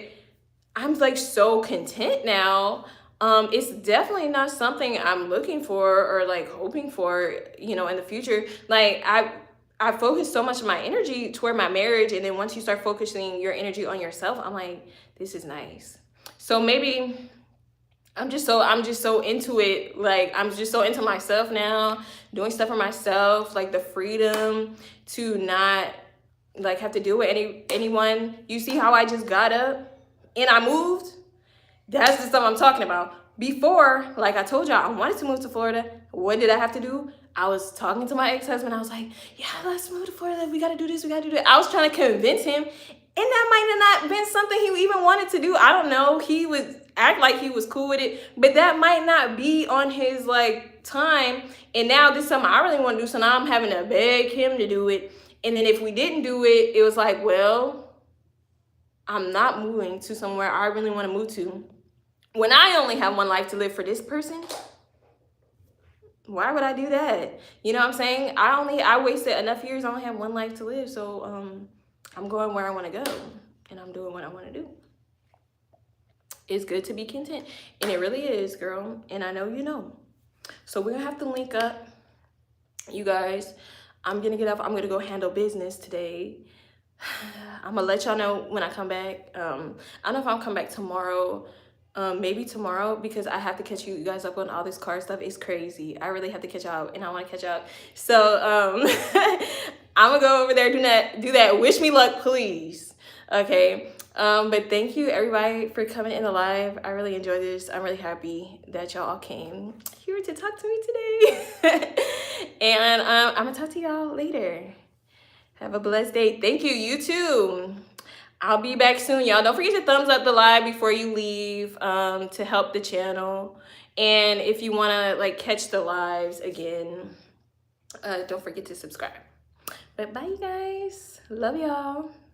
I'm like so content now. It's definitely not something I'm looking for or like hoping for, you know, in the future. Like I focus so much of my energy toward my marriage, and then once you start focusing your energy on yourself, I'm like, this is nice. So maybe I'm just so into it. Like, I'm just so into myself now, doing stuff for myself, like the freedom to not like have to deal with anyone. You see how I just got up and I moved? That's the stuff I'm talking about. Before, like I told y'all, I wanted to move to Florida. What did I have to do? I was talking to my ex-husband. I was like, yeah, let's move to Florida. We got to do this. We got to do that. I was trying to convince him. And that might have not been something he even wanted to do. I don't know. He would act like he was cool with it. But that might not be on his like time. And now this is something I really want to do. So now I'm having to beg him to do it. And then if we didn't do it, it was like, well, I'm not moving to somewhere I really want to move to. When I only have one life to live for this person, why would I do that? You know what I'm saying? I wasted enough years. I only have one life to live. So I'm going where I want to go, and I'm doing what I want to do. It's good to be content, and it really is, girl. And I know you know. So we're gonna have to link up, you guys. I'm gonna get off. I'm gonna go handle business today. I'm gonna let y'all know when I come back. I don't know if I'll come back tomorrow. Maybe tomorrow, because I have to catch you guys up on all this car stuff. It's crazy. I really have to catch up, and I want to catch up. So I'm gonna go over there, do that. Wish me luck, please. Okay. But thank you everybody for coming in the live. I really enjoyed this. I'm really happy that y'all all came here to talk to me today. And I'm gonna talk to y'all later. Have a blessed day. Thank you. You too. I'll be back soon, y'all. Don't forget to thumbs up the live before you leave to help the channel. And if you want to like catch the lives again, don't forget to subscribe. But bye, you guys. Love y'all.